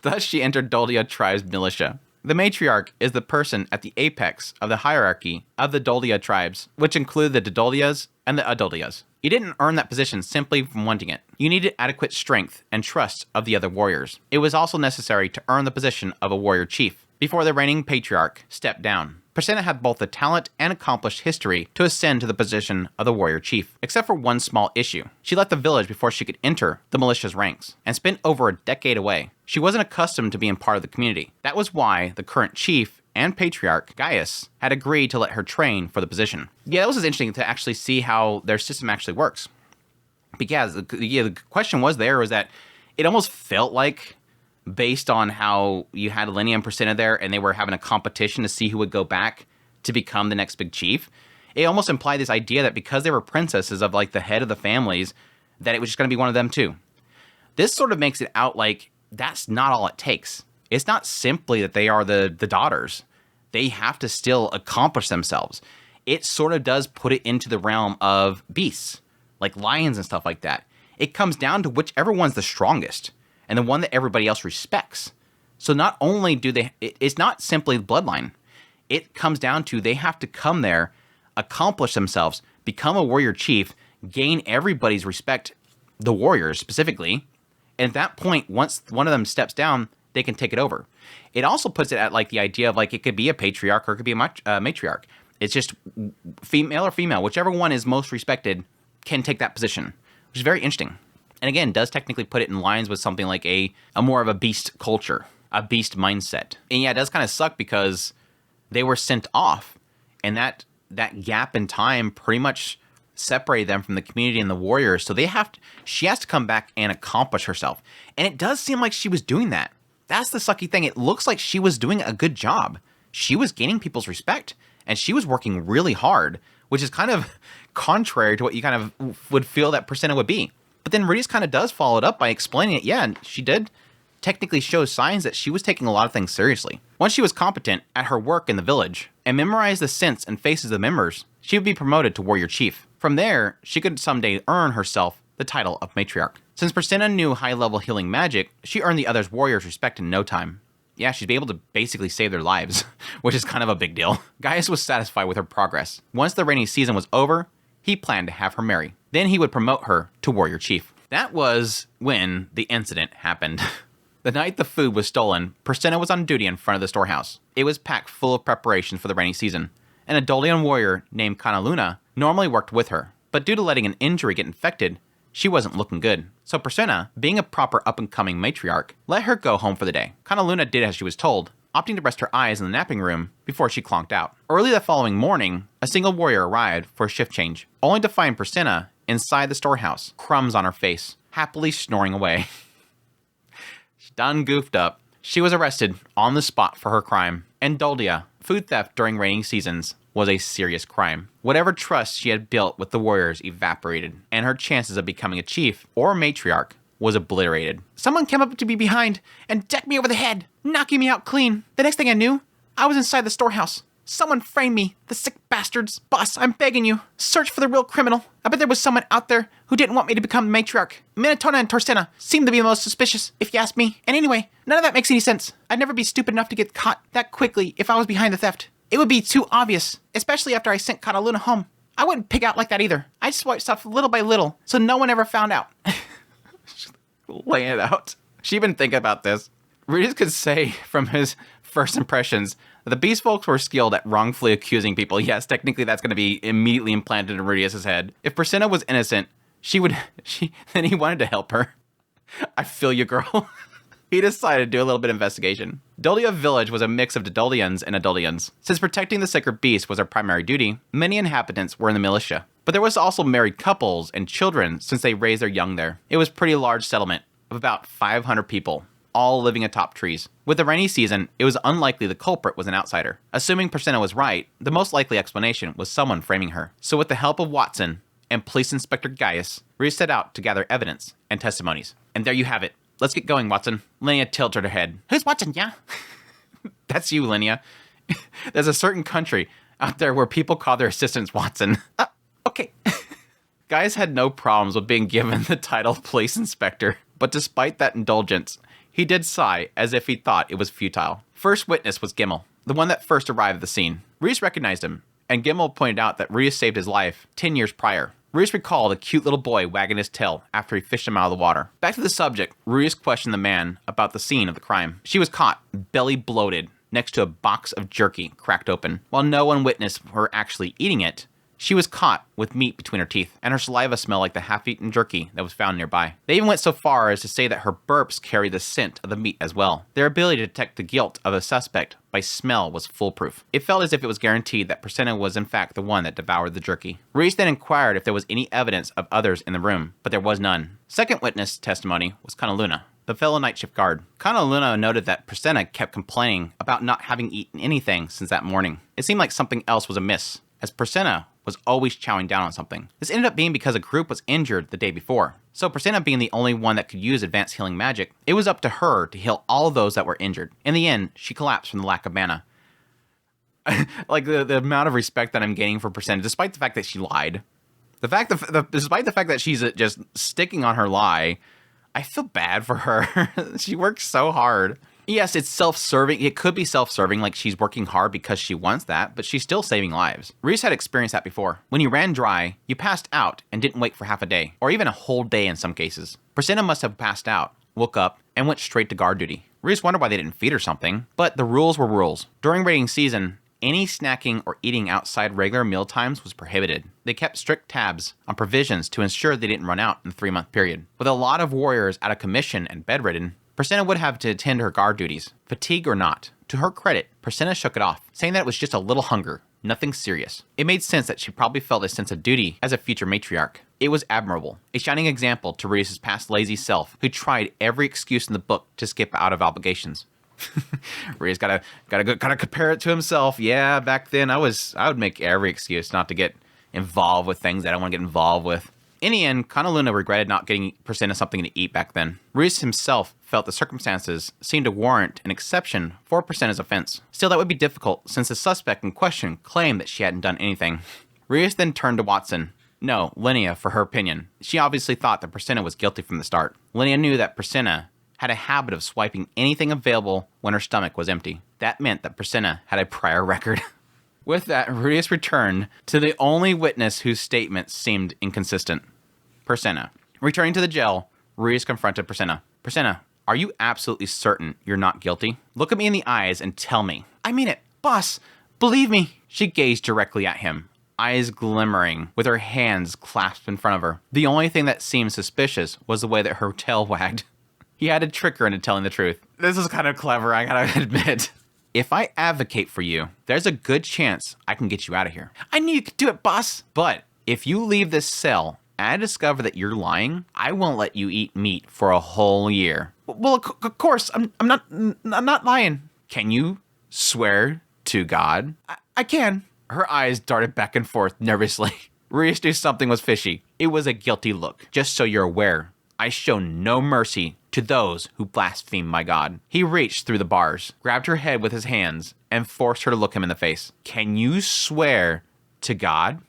Thus, she entered Doldia tribe's militia. The matriarch is the person at the apex of the hierarchy of the Doldia tribes, which include the Dodolias and the Adoldias. You didn't earn that position simply from wanting it. You needed adequate strength and trust of the other warriors. It was also necessary to earn the position of a warrior chief before the reigning patriarch stepped down. Priscilla had both the talent and accomplished history to ascend to the position of the warrior chief, except for one small issue. She left the village before she could enter the militia's ranks, and spent over a decade away. She wasn't accustomed to being part of the community. That was why the current chief and patriarch, Gaius, had agreed to let her train for the position. Yeah, that was interesting to actually see how their system actually works. Because the question was that it almost felt like, based on how you had Linnea and Priscilla there, and they were having a competition to see who would go back to become the next big chief, it almost implied this idea that because they were princesses of like the head of the families, that it was just going to be one of them too. This sort of makes it out like that's not all it takes. It's not simply that they are the daughters. They have to still accomplish themselves. It sort of does put it into the realm of beasts, like lions and stuff like that. It comes down to whichever one's the strongest and the one that everybody else respects. So not only do it's not simply bloodline. It comes down to they have to come there, accomplish themselves, become a warrior chief, gain everybody's respect, the warriors specifically. And at that point, once one of them steps down, they can take it over. It also puts it at like the idea of like it could be a patriarch or it could be a matriarch. It's just male or female, whichever one is most respected can take that position, which is very interesting. And again, does technically put it in lines with something like a more of a beast culture, a beast mindset. And yeah, it does kind of suck because they were sent off And that gap in time pretty much separated them from the community and the warriors. So she has to come back and accomplish herself. And it does seem like she was doing that. That's the sucky thing. It looks like she was doing a good job. She was gaining people's respect, and she was working really hard, which is kind of contrary to what you kind of would feel that Persona would be. But then Rudeus kind of does follow it up by explaining it. Yeah, and she did technically show signs that she was taking a lot of things seriously. Once she was competent at her work in the village and memorized the scents and faces of the members, she would be promoted to warrior chief. From there, she could someday earn herself the title of matriarch. Since Persona knew high-level healing magic, she earned the others' warriors' respect in no time. Yeah, she'd be able to basically save their lives, which is kind of a big deal. Gaius was satisfied with her progress. Once the rainy season was over, he planned to have her marry. Then he would promote her to warrior chief. That was when the incident happened. The night the food was stolen, Persona was on duty in front of the storehouse. It was packed full of preparations for the rainy season. An Adolian warrior named Kanaluna normally worked with her, but due to letting an injury get infected, she wasn't looking good. So Persona, being a proper up-and-coming matriarch, let her go home for the day. Kanaluna did as she was told, opting to rest her eyes in the napping room before she clonked out. Early the following morning, a single warrior arrived for a shift change, only to find Persona inside the storehouse, crumbs on her face, happily snoring away. She done goofed up. She was arrested on the spot for her crime. And Doldia, food theft during raining seasons, was a serious crime. Whatever trust she had built with the warriors evaporated, and her chances of becoming a chief or matriarch was obliterated. Someone came up to me behind and decked me over the head, knocking me out clean. The next thing I knew, I was inside the storehouse. Someone framed me, the sick bastards. Boss, I'm begging you, search for the real criminal. I bet there was someone out there who didn't want me to become matriarch. Minotona and Torsena seem to be the most suspicious, if you ask me. And anyway, none of that makes any sense. I'd never be stupid enough to get caught that quickly if I was behind the theft. It would be too obvious, especially after I sent Kataluna home. I wouldn't pig out like that either. I'd swipe stuff little by little, so no one ever found out. Laying it out. She even think about this. Rudeus could say from his first impressions that the Beast Folks were skilled at wrongfully accusing people. Yes, technically that's going to be immediately implanted in Rudeus's head. If Persona was innocent, then he wanted to help her. I feel you, girl. He decided to do a little bit of investigation. Doldia Village was a mix of Dodolians and Adolians. Since protecting the sacred beast was their primary duty, many inhabitants were in the militia. But there was also married couples and children since they raised their young there. It was a pretty large settlement of about 500 people, all living atop trees. With the rainy season, it was unlikely the culprit was an outsider. Assuming Persona was right, the most likely explanation was someone framing her. So with the help of Watson and Police Inspector Gaius, Rudeus set out to gather evidence and testimonies. And there you have it. Let's get going, Watson. Linnea tilted her head. Who's Watson, yeah? That's you, Linnea. There's a certain country out there where people call their assistants Watson. Okay. Gaius had no problems with being given the title of police inspector, but despite that indulgence, he did sigh as if he thought it was futile. First witness was Gimmel, the one that first arrived at the scene. Rudeus recognized him, and Gimmel pointed out that Rudeus saved his life 10 years prior. Rudeus recalled a cute little boy wagging his tail after he fished him out of the water. Back to the subject, Rudeus questioned the man about the scene of the crime. She was caught, belly bloated, next to a box of jerky cracked open. While no one witnessed her actually eating it, she was caught with meat between her teeth, and her saliva smelled like the half-eaten jerky that was found nearby. They even went so far as to say that her burps carried the scent of the meat as well. Their ability to detect the guilt of a suspect by smell was foolproof. It felt as if it was guaranteed that Persona was in fact the one that devoured the jerky. Rudeus then inquired if there was any evidence of others in the room, but there was none. Second witness testimony was Kanaluna, the fellow night shift guard. Kanaluna noted that Persona kept complaining about not having eaten anything since that morning. It seemed like something else was amiss, as Persona was always chowing down on something. This ended up being because a group was injured the day before. So Persona being the only one that could use advanced healing magic, it was up to her to heal all of those that were injured. In the end, she collapsed from the lack of mana. Like the amount of respect that I'm gaining for Persona, despite the fact that she lied. Despite the fact that she's just sticking on her lie, I feel bad for her. She works so hard. Yes, it's self-serving. It could be self-serving, like she's working hard because she wants that, but she's still saving lives. Rudeus had experienced that before. When you ran dry, you passed out and didn't wake for half a day, or even a whole day in some cases. Persona must have passed out, woke up, and went straight to guard duty. Rudeus wondered why they didn't feed her something, but the rules were rules. During raiding season, any snacking or eating outside regular meal times was prohibited. They kept strict tabs on provisions to ensure they didn't run out in the 3-month period. With a lot of warriors out of commission and bedridden, Persona would have to attend her guard duties, fatigue or not. To her credit, Persona shook it off, saying that it was just a little hunger, Nothing serious. It made sense that she probably felt a sense of duty as a future matriarch. It was admirable, a shining example to Rios' past lazy self, who tried every excuse in the book to skip out of obligations. Rios gotta compare it to himself. Yeah, back then I would make every excuse not to get involved with things that I don't want to get involved with. In the end, Kana Luna regretted not getting Presena something to eat back then. Rios himself felt the circumstances seemed to warrant an exception for Presena's offense. Still, that would be difficult, since the suspect in question claimed that she hadn't done anything. Rios then turned to Watson. No, Linnea, for her opinion. She obviously thought that Presena was guilty from the start. Linnea knew that Presena had a habit of swiping anything available when her stomach was empty. That meant that Presena had a prior record. With that, Rios returned to the only witness whose statement seemed inconsistent. Presena. Returning to the jail, Rios confronted Presena. Presena, are you absolutely certain you're not guilty? Look at me in the eyes and tell me. I mean it, boss. Believe me. She gazed directly at him, eyes glimmering, with her hands clasped in front of her. The only thing that seemed suspicious was the way that her tail wagged. He had to trick her into telling the truth. This is kind of clever, I gotta admit. If I advocate for you, there's a good chance I can get you out of here. I knew you could do it, boss. But if you leave this cell and I discover that you're lying, I won't let you eat meat for a whole year. Well, of course, I'm not lying. Can you swear to God? I can. Her eyes darted back and forth nervously. Rios knew something was fishy. It was a guilty look. Just so you're aware, I show no mercy to those who blaspheme my God. He reached through the bars, grabbed her head with his hands, and forced her to look him in the face. Can you swear to God?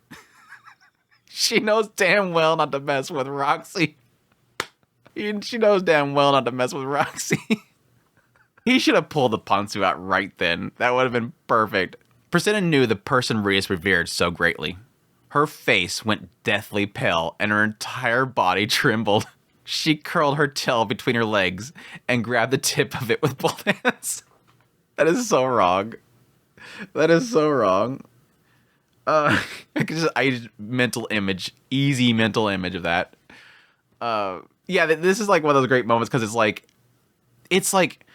She knows damn well not to mess with Roxy. She knows damn well not to mess with Roxy. He should have pulled the Ponsu out right then. That would have been perfect. Presena knew the person Rios revered so greatly. Her face went deathly pale, and her entire body trembled. She curled her tail between her legs and grabbed the tip of it with both hands. That is so wrong. That is so wrong. I just mental image, easy mental image of that. Yeah, this is like one of those great moments because it's like,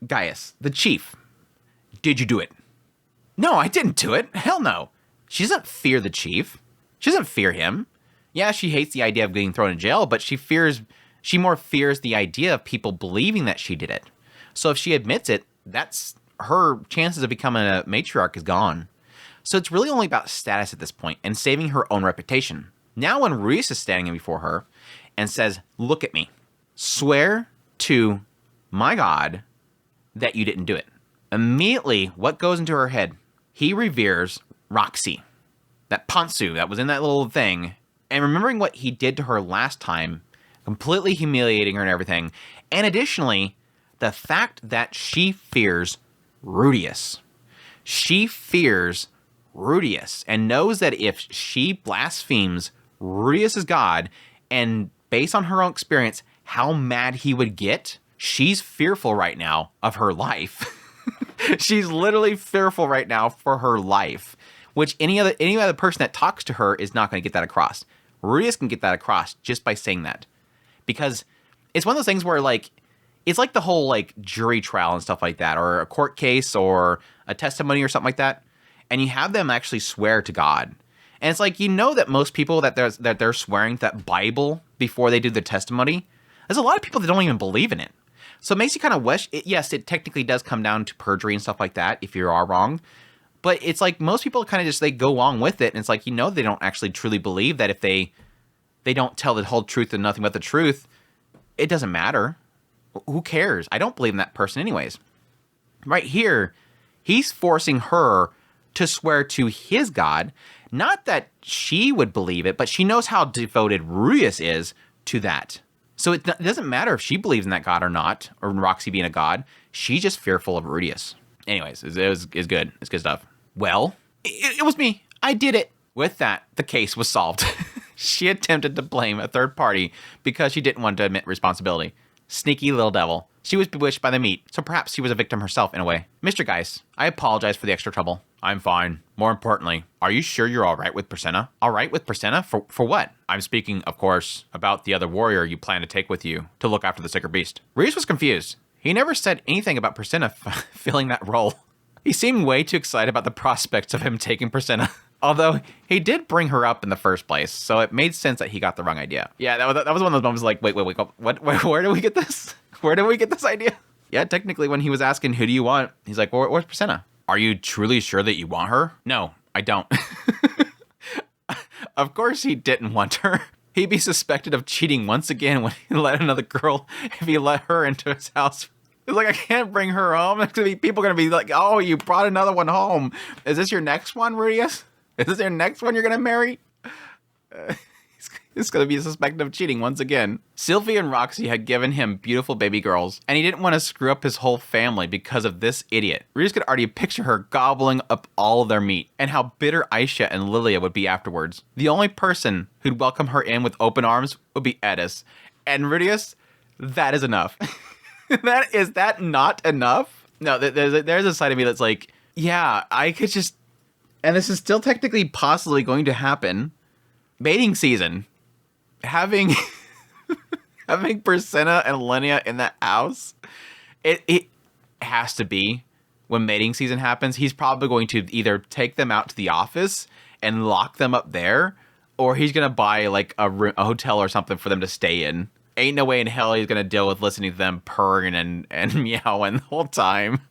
Gaius, the chief, did you do it? No, I didn't do it. Hell no. She doesn't fear the chief. She doesn't fear him. Yeah, she hates the idea of getting thrown in jail, but she more fears the idea of people believing that she did it. So if she admits it, that's her chances of becoming a matriarch is gone. So it's really only about status at this point and saving her own reputation. Now when Rios is standing before her and says, look at me, swear to my God that you didn't do it. Immediately, what goes into her head? He reveres Roxy, that Ponsu that was in that little thing, and remembering what he did to her last time, completely humiliating her and everything, and additionally, the fact that she fears Rudius. She fears Rudius and knows that if she blasphemes Rudius' God, and based on her own experience, how mad he would get, she's fearful right now of her life. She's literally fearful right now for her life, which any other person that talks to her is not going to get that across. Rudius can get that across just by saying that. Because it's one of those things where, like, it's like the whole, like, jury trial and stuff like that, or a court case or a testimony or something like that, and you have them actually swear to God. And it's like, you know that most people that they're swearing to that Bible before they do the testimony, there's a lot of people that don't even believe in it. So it makes you kind of wish, yes, it technically does come down to perjury and stuff like that if you are wrong. But it's like most people kind of just, they go along with it, and it's like, you know, they don't actually truly believe that if they don't tell the whole truth and nothing but the truth, it doesn't matter. Who cares? I don't believe in that person anyways. Right here, he's forcing her to swear to his God. Not that she would believe it, but she knows how devoted Rudius is to that. So it doesn't matter if she believes in that God or not, or Roxy being a god. She's just fearful of Rudius. Anyways, it's good. It's good stuff. Well, It was me. I did it. with that, the case was solved. She attempted to blame a third party because she didn't want to admit responsibility. Sneaky little devil. She was bewitched by the meat, so perhaps she was a victim herself in a way. Mr. Geiss, I apologize for the extra trouble. I'm fine. More importantly, are you sure you're all right with Presena? All right with Presena? For what? I'm speaking, of course, about the other warrior you plan to take with you to look after the sicker beast. Rios was confused. He never said anything about Presena filling that role. He seemed way too excited about the prospects of him taking Priscilla. Although he did bring her up in the first place, so it made sense that he got the wrong idea. Yeah, that was one of those moments like, wait, what? Where do we get this? Where do we get this idea? Yeah, technically, when he was asking, who do you want? He's like, well, where's Priscilla? Are you truly sure that you want her? No, I don't. Of course he didn't want her. He'd be suspected of cheating once again when he let another girl, if he let her into his house. He's like, I can't bring her home. There's gonna be people gonna be like, oh, you brought another one home. Is this your next one, Rudius? Is this your next one you're gonna marry? He's gonna be suspected of cheating once again. Sylvie and Roxy had given him beautiful baby girls, and he didn't want to screw up his whole family because of this idiot. Rudius could already picture her gobbling up all of their meat, and how bitter Aisha and Lilia would be afterwards. The only person who'd welcome her in with open arms would be Edis. And Rudius, that is enough. Is that not enough? No, there's a side of me that's like, yeah, I could just... And this is still technically possibly going to happen. Mating season. Having Priscilla and Linnea in the house. It has to be when mating season happens. He's probably going to either take them out to the office and lock them up there, or he's going to buy like a hotel or something for them to stay in. Ain't no way in hell he's going to deal with listening to them purring and meowing the whole time.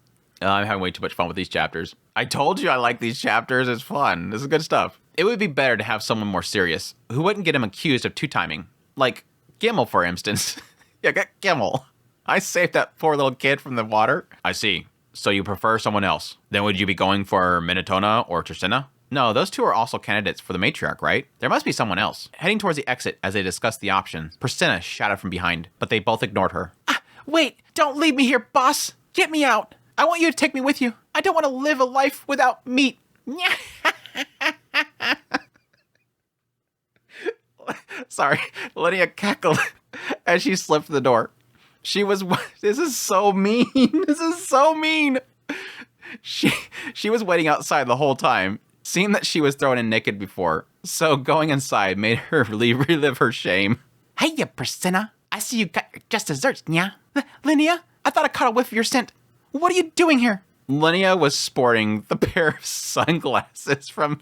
I'm having way too much fun with these chapters. I told you I like these chapters. It's fun. This is good stuff. It would be better to have someone more serious who wouldn't get him accused of two-timing. Like Gimel, for instance. Yeah, get Gimel. I saved that poor little kid from the water. I see. So you prefer someone else. Then would you be going for Minotona or Tristina? No, those two are also candidates for the matriarch, right? There must be someone else. Heading towards the exit as they discussed the options, Priscilla shouted from behind, but they both ignored her. Wait, don't leave me here, boss. Get me out. I want you to take me with you. I don't want to live a life without meat. Sorry, Lydia cackled as she slipped the door. This is so mean. This is so mean. She was waiting outside the whole time, seeing that she was thrown in naked before, so going inside made her relive her shame. Hey, you Priscilla. I see you got your just desserts, nya. Linnea, I thought I caught a whiff of your scent. What are you doing here? Linnea was sporting the pair of sunglasses from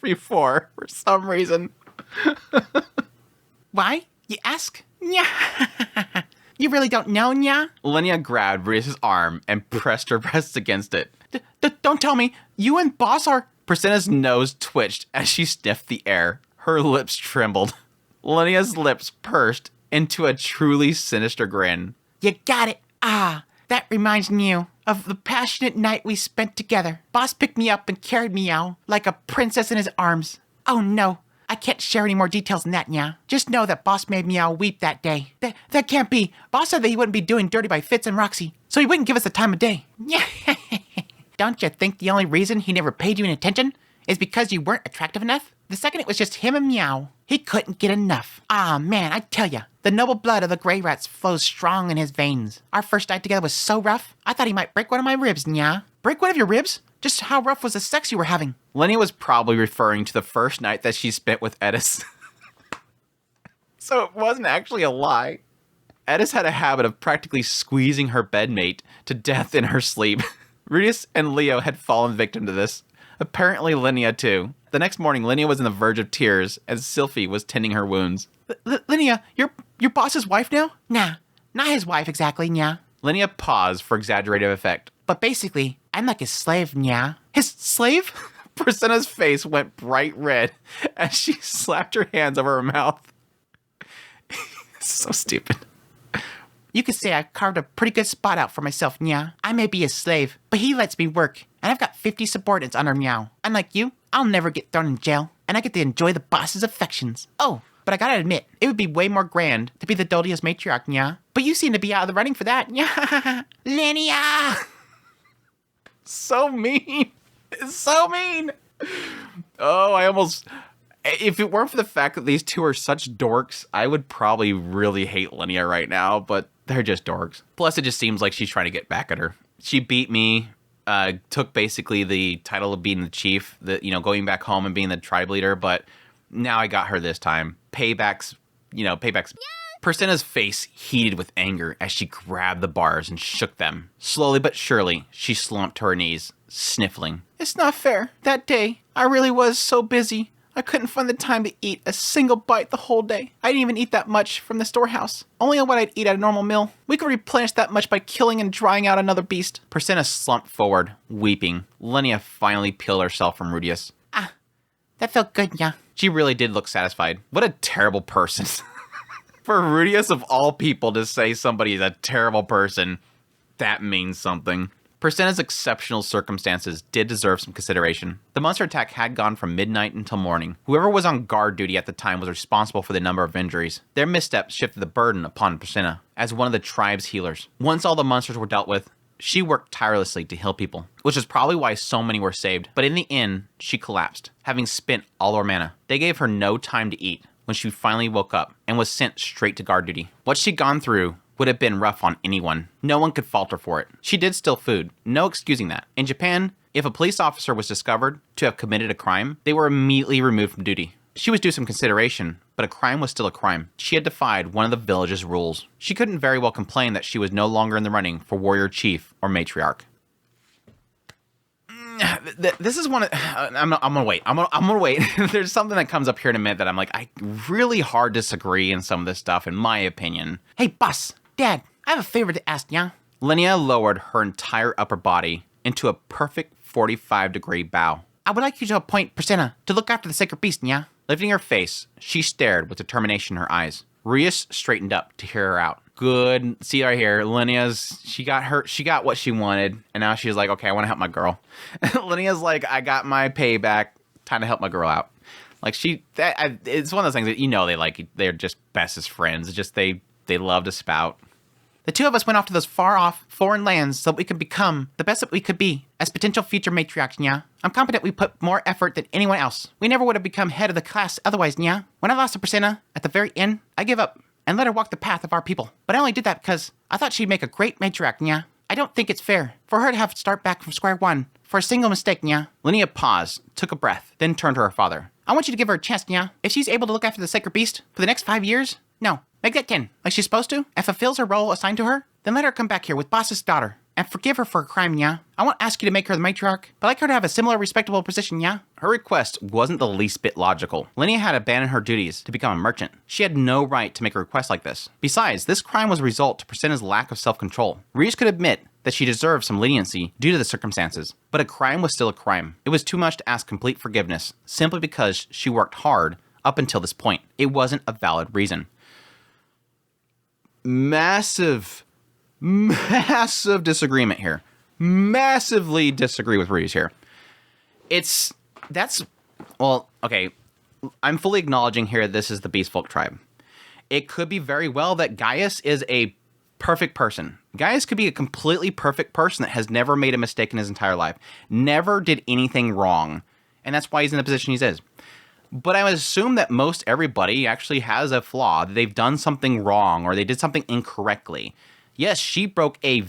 before for some reason. Why? You ask? Nya. You really don't know, nya? Linnea grabbed Rudius' arm and pressed her breasts against it. Don't tell me. You and boss are... Priscilla's nose twitched as she sniffed the air. Her lips trembled. Linnea's lips pursed into a truly sinister grin. You got it. That reminds me of the passionate night we spent together. Boss picked me up and carried me out like a princess in his arms. Oh no, I can't share any more details than that, nya. Just know that Boss made Meow weep that day. That can't be. Boss said that he wouldn't be doing dirty by Fitz and Roxy, so he wouldn't give us the time of day. Don't you think the only reason he never paid you any attention is because you weren't attractive enough? The second it was just him and Meow, he couldn't get enough. Man, I tell ya, the noble blood of the gray rats flows strong in his veins. Our first night together was so rough, I thought he might break one of my ribs, nya. Break one of your ribs? Just how rough was the sex you were having? Linnea was probably referring to the first night that she spent with Edis. So it wasn't actually a lie. Edis had a habit of practically squeezing her bedmate to death in her sleep. Rudius and Leo had fallen victim to this. Apparently Linnea too. The next morning, Linnea was on the verge of tears as Sylphie was tending her wounds. Linnea, your boss's wife now? Nah, not his wife exactly, nya. Linnea paused for exaggerative effect. But basically, I'm like his slave, nya. His slave? Priscilla's face went bright red as she slapped her hands over her mouth. So stupid. You could say I carved a pretty good spot out for myself, nya. I may be his slave, but he lets me work, and I've got 50 subordinates under Meow. Unlike you, I'll never get thrown in jail, and I get to enjoy the boss's affections. Oh, but I gotta admit, it would be way more grand to be the Dodia's matriarch, nya. But you seem to be out of the running for that, nya. Linnea! So mean. It's so mean. Oh, I almost... If it weren't for the fact that these two are such dorks, I would probably really hate Linnea right now, but they're just dorks. Plus, it just seems like she's trying to get back at her. She beat me, took basically the title of being the chief, going back home and being the tribe leader, but now I got her this time. Paybacks. Persenna's face heated with anger as she grabbed the bars and shook them. Slowly but surely, she slumped to her knees, sniffling. It's not fair. That day, I really was so busy. I couldn't find the time to eat a single bite the whole day. I didn't even eat that much from the storehouse. Only on what I'd eat at a normal meal. We could replenish that much by killing and drying out another beast. Persenna slumped forward, weeping. Linnea finally peeled herself from Rudius. Ah, that felt good, yeah. She really did look satisfied. What a terrible person. For Rudius of all people to say somebody is a terrible person, that means something. Persenna's exceptional circumstances did deserve some consideration. The monster attack had gone from midnight until morning. Whoever was on guard duty at the time was responsible for the number of injuries. Their missteps shifted the burden upon Persenna as one of the tribe's healers. Once all the monsters were dealt with, she worked tirelessly to heal people, which is probably why so many were saved. But in the end, she collapsed, having spent all her mana. They gave her no time to eat when she finally woke up and was sent straight to guard duty. What she'd gone through would have been rough on anyone. No one could fault her for it. She did steal food, no excusing that. In Japan, if a police officer was discovered to have committed a crime, they were immediately removed from duty. She was due some consideration, but a crime was still a crime. She had defied one of the village's rules. She couldn't very well complain that she was no longer in the running for warrior chief or matriarch. This is one of, I'm gonna wait. I'm gonna wait. There's something that comes up here in a minute that I'm like, I really hard disagree in some of this stuff, in my opinion. Hey, boss, Dad, I have a favor to ask ya. Linnea lowered her entire upper body into a perfect 45-degree bow. I would like you to appoint Persenna to look after the sacred beast, yeah? Lifting her face, she stared with determination in her eyes. Rias straightened up to hear her out. Good. See right here, Linnea's, she got what she wanted, and now she's like, okay, I want to help my girl. Linnea's like, I got my payback, time to help my girl out. Like it's one of those things that they're just bestest friends. It's just they love to spout. The two of us went off to those far-off foreign lands so that we could become the best that we could be as potential future matriarchs, yeah? I'm confident we put more effort than anyone else. We never would have become head of the class otherwise, yeah? When I lost to Persenna at the very end, I gave up and let her walk the path of our people. But I only did that because I thought she'd make a great matriarch, yeah? I don't think it's fair for her to have to start back from square one for a single mistake, yeah? Linnea paused, took a breath, then turned to her father. I want you to give her a chance, yeah? If she's able to look after the sacred beast for the next 5 years, no. Make that 10, like she's supposed to, and fulfills her role assigned to her, then let her come back here with Boss's daughter, and forgive her for her crime, yeah? I won't ask you to make her the matriarch, but I'd like her to have a similar respectable position, yeah? Her request wasn't the least bit logical. Linnea had abandoned her duties to become a merchant. She had no right to make a request like this. Besides, this crime was a result to Persenna's lack of self-control. Reese could admit that she deserved some leniency due to the circumstances, but a crime was still a crime. It was too much to ask complete forgiveness, simply because she worked hard up until this point. It wasn't a valid reason. Massive disagreement here. Massively disagree with Reese here. Okay. I'm fully acknowledging here this is the Beast Folk tribe. It could be very well that Gaius is a perfect person. Gaius could be a completely perfect person that has never made a mistake in his entire life. Never did anything wrong. And that's why he's in the position he is. But I would assume that most everybody actually has a flaw. They've done something wrong or they did something incorrectly. Yes, she broke I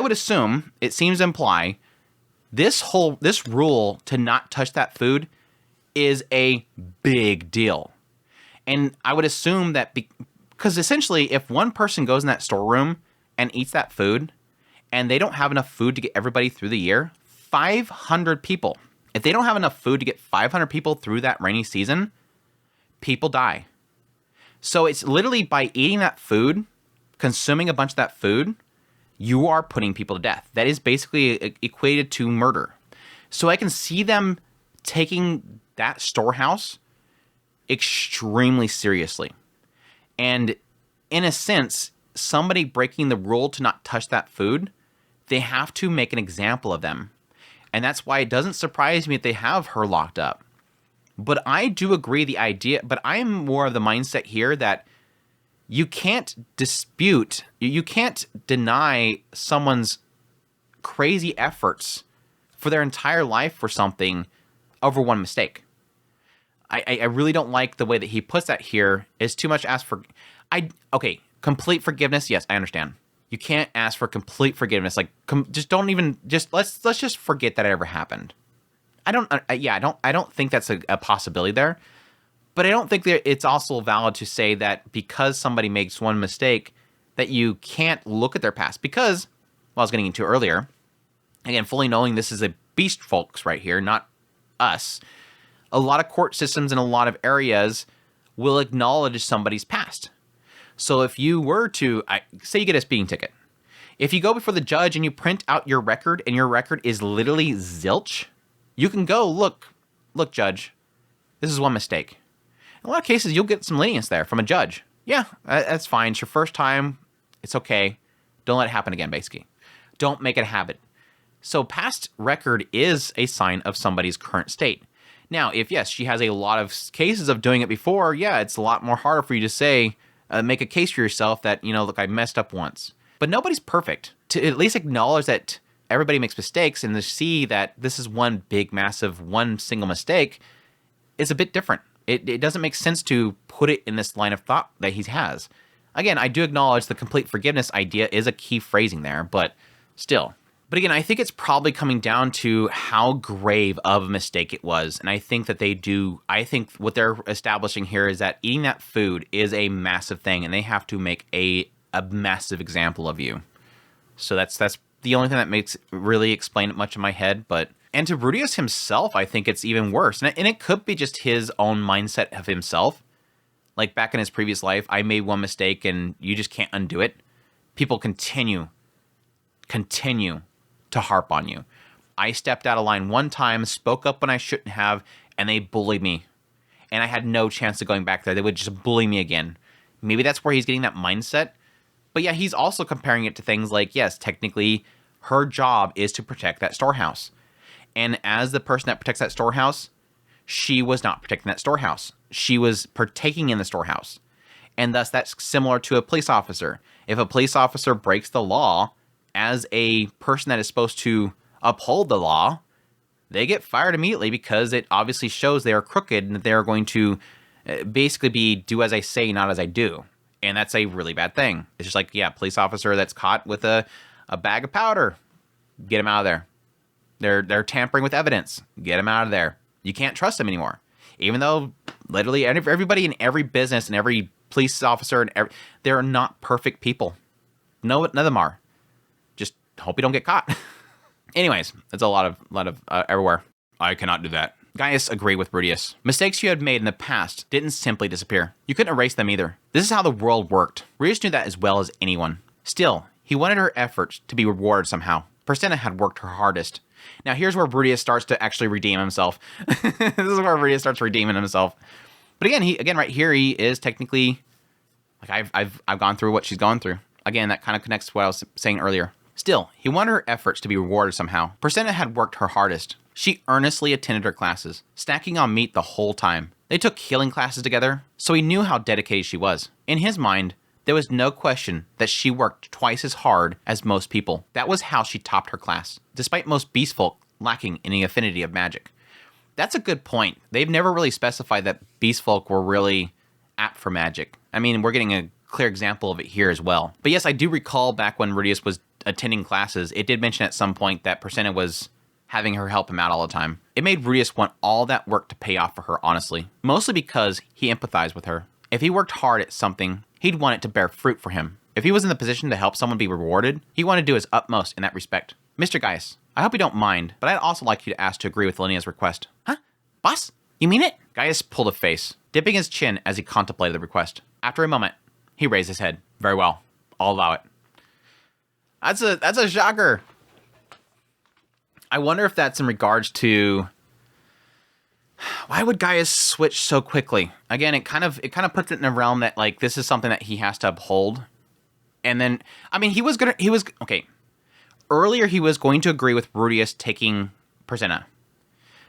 would assume, it seems to imply, this rule to not touch that food is a big deal. And I would assume that because essentially if one person goes in that storeroom and eats that food and they don't have enough food to get everybody through the year, 500 people. If they don't have enough food to get 500 people through that rainy season, people die. So it's literally by eating that food, consuming a bunch of that food, you are putting people to death. That is basically equated to murder. So I can see them taking that storehouse extremely seriously. And in a sense, somebody breaking the rule to not touch that food, they have to make an example of them. And that's why it doesn't surprise me that they have her locked up. But I do agree the idea, but I am more of the mindset here that you can't dispute, you can't deny someone's crazy efforts for their entire life for something over one mistake. I really don't like the way that he puts that here. Is too much asked for. Okay, complete forgiveness, yes, I understand. You can't ask for complete forgiveness. Like, let's just forget that it ever happened. I don't think that's a possibility there. But I don't think that it's also valid to say that because somebody makes one mistake, that you can't look at their past. Because, well, I was getting into earlier, again, fully knowing this is a beast folks right here, not us, a lot of court systems in a lot of areas will acknowledge somebody's past. So if you were to, say you get a speeding ticket, if you go before the judge and you print out your record and your record is literally zilch, you can go, look, judge, this is one mistake. In a lot of cases, you'll get some lenience there from a judge. Yeah, that's fine. It's your first time. It's okay. Don't let it happen again, basically. Don't make it a habit. So past record is a sign of somebody's current state. Now, if yes, she has a lot of cases of doing it before, yeah, it's a lot more harder for you to say, make a case for yourself that, look, I messed up once. But nobody's perfect. To at least acknowledge that everybody makes mistakes and to see that this is one big, massive, one single mistake is a bit different. It doesn't make sense to put it in this line of thought that he has. Again, I do acknowledge the complete forgiveness idea is a key phrasing there, but still. But again, I think it's probably coming down to how grave of a mistake it was. And I think that I think what they're establishing here is that eating that food is a massive thing and they have to make a massive example of you. So that's the only thing that makes really explain it much in my head, but... And to Rudius himself, I think it's even worse. And it could be just his own mindset of himself. Like back in his previous life, I made one mistake and you just can't undo it. People continue to harp on you. I stepped out of line one time, spoke up when I shouldn't have, and they bullied me. And I had no chance of going back there. They would just bully me again. Maybe that's where he's getting that mindset. But yeah, he's also comparing it to things like, yes, technically, her job is to protect that storehouse. And as the person that protects that storehouse, she was not protecting that storehouse. She was partaking in the storehouse. And thus, that's similar to a police officer. If a police officer breaks the law, as a person that is supposed to uphold the law, they get fired immediately because it obviously shows they are crooked and that they are going to basically do as I say, not as I do. And that's a really bad thing. It's just like, yeah, police officer that's caught with a bag of powder, get him out of there. They're tampering with evidence. Get them out of there. You can't trust them anymore. Even though literally everybody in every business and every police officer, they're not perfect people. No, none of them are. Just hope you don't get caught. Anyways, it's a lot of everywhere. I cannot do that. Gaius agreed with Rudius. Mistakes you had made in the past didn't simply disappear. You couldn't erase them either. This is how the world worked. Rudius knew that as well as anyone. Still, he wanted her efforts to be rewarded somehow. Persena had worked her hardest. Now here's where Rudius starts to actually redeem himself. This is where Rudius starts redeeming himself. But again, right here, he is technically like I've gone through what she's gone through. Again, that kind of connects to what I was saying earlier. Still, he wanted her efforts to be rewarded somehow. Persena had worked her hardest. She earnestly attended her classes, snacking on meat the whole time. They took healing classes together, so he knew how dedicated she was. In his mind, there was no question that she worked twice as hard as most people. That was how she topped her class, despite most beast folk lacking any affinity of magic. That's a good point. They've never really specified that beast folk were really apt for magic. I mean, we're getting a clear example of it here as well. But yes, I do recall back when Rudius was attending classes, it did mention at some point that Persena was having her help him out all the time. It made Rudius want all that work to pay off for her, honestly. Mostly because he empathized with her. If he worked hard at something, he'd want it to bear fruit for him. If he was in the position to help someone be rewarded, he wanted to do his utmost in that respect. Mr. Gaius, I hope you don't mind, but I'd also like you to ask to agree with Linea's request. Huh? Boss? You mean it? Gaius pulled a face, dipping his chin as he contemplated the request. After a moment, he raised his head. Very well. I'll allow it. That's a shocker. I wonder if that's in regards to why would Gaius switch so quickly? Again, it kind of puts it in a realm that like this is something that he has to uphold. And then I mean okay. Earlier he was going to agree with Rudius taking Persena.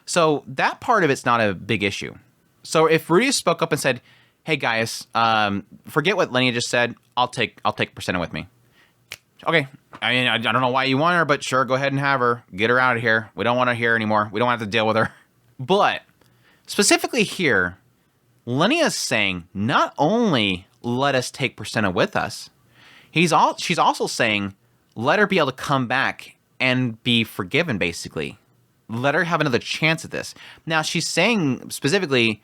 So that part of it's not a big issue. So if Rudius spoke up and said, "Hey Gaius, forget what Linnea just said. I'll take Persena with me." Okay. I mean, I don't know why you want her, but sure, go ahead and have her. Get her out of here. We don't want her here anymore. We don't have to deal with her. But specifically here, Linnea's saying, not only let us take Persena with us, she's also saying, let her be able to come back and be forgiven, basically. Let her have another chance at this. Now, she's saying specifically,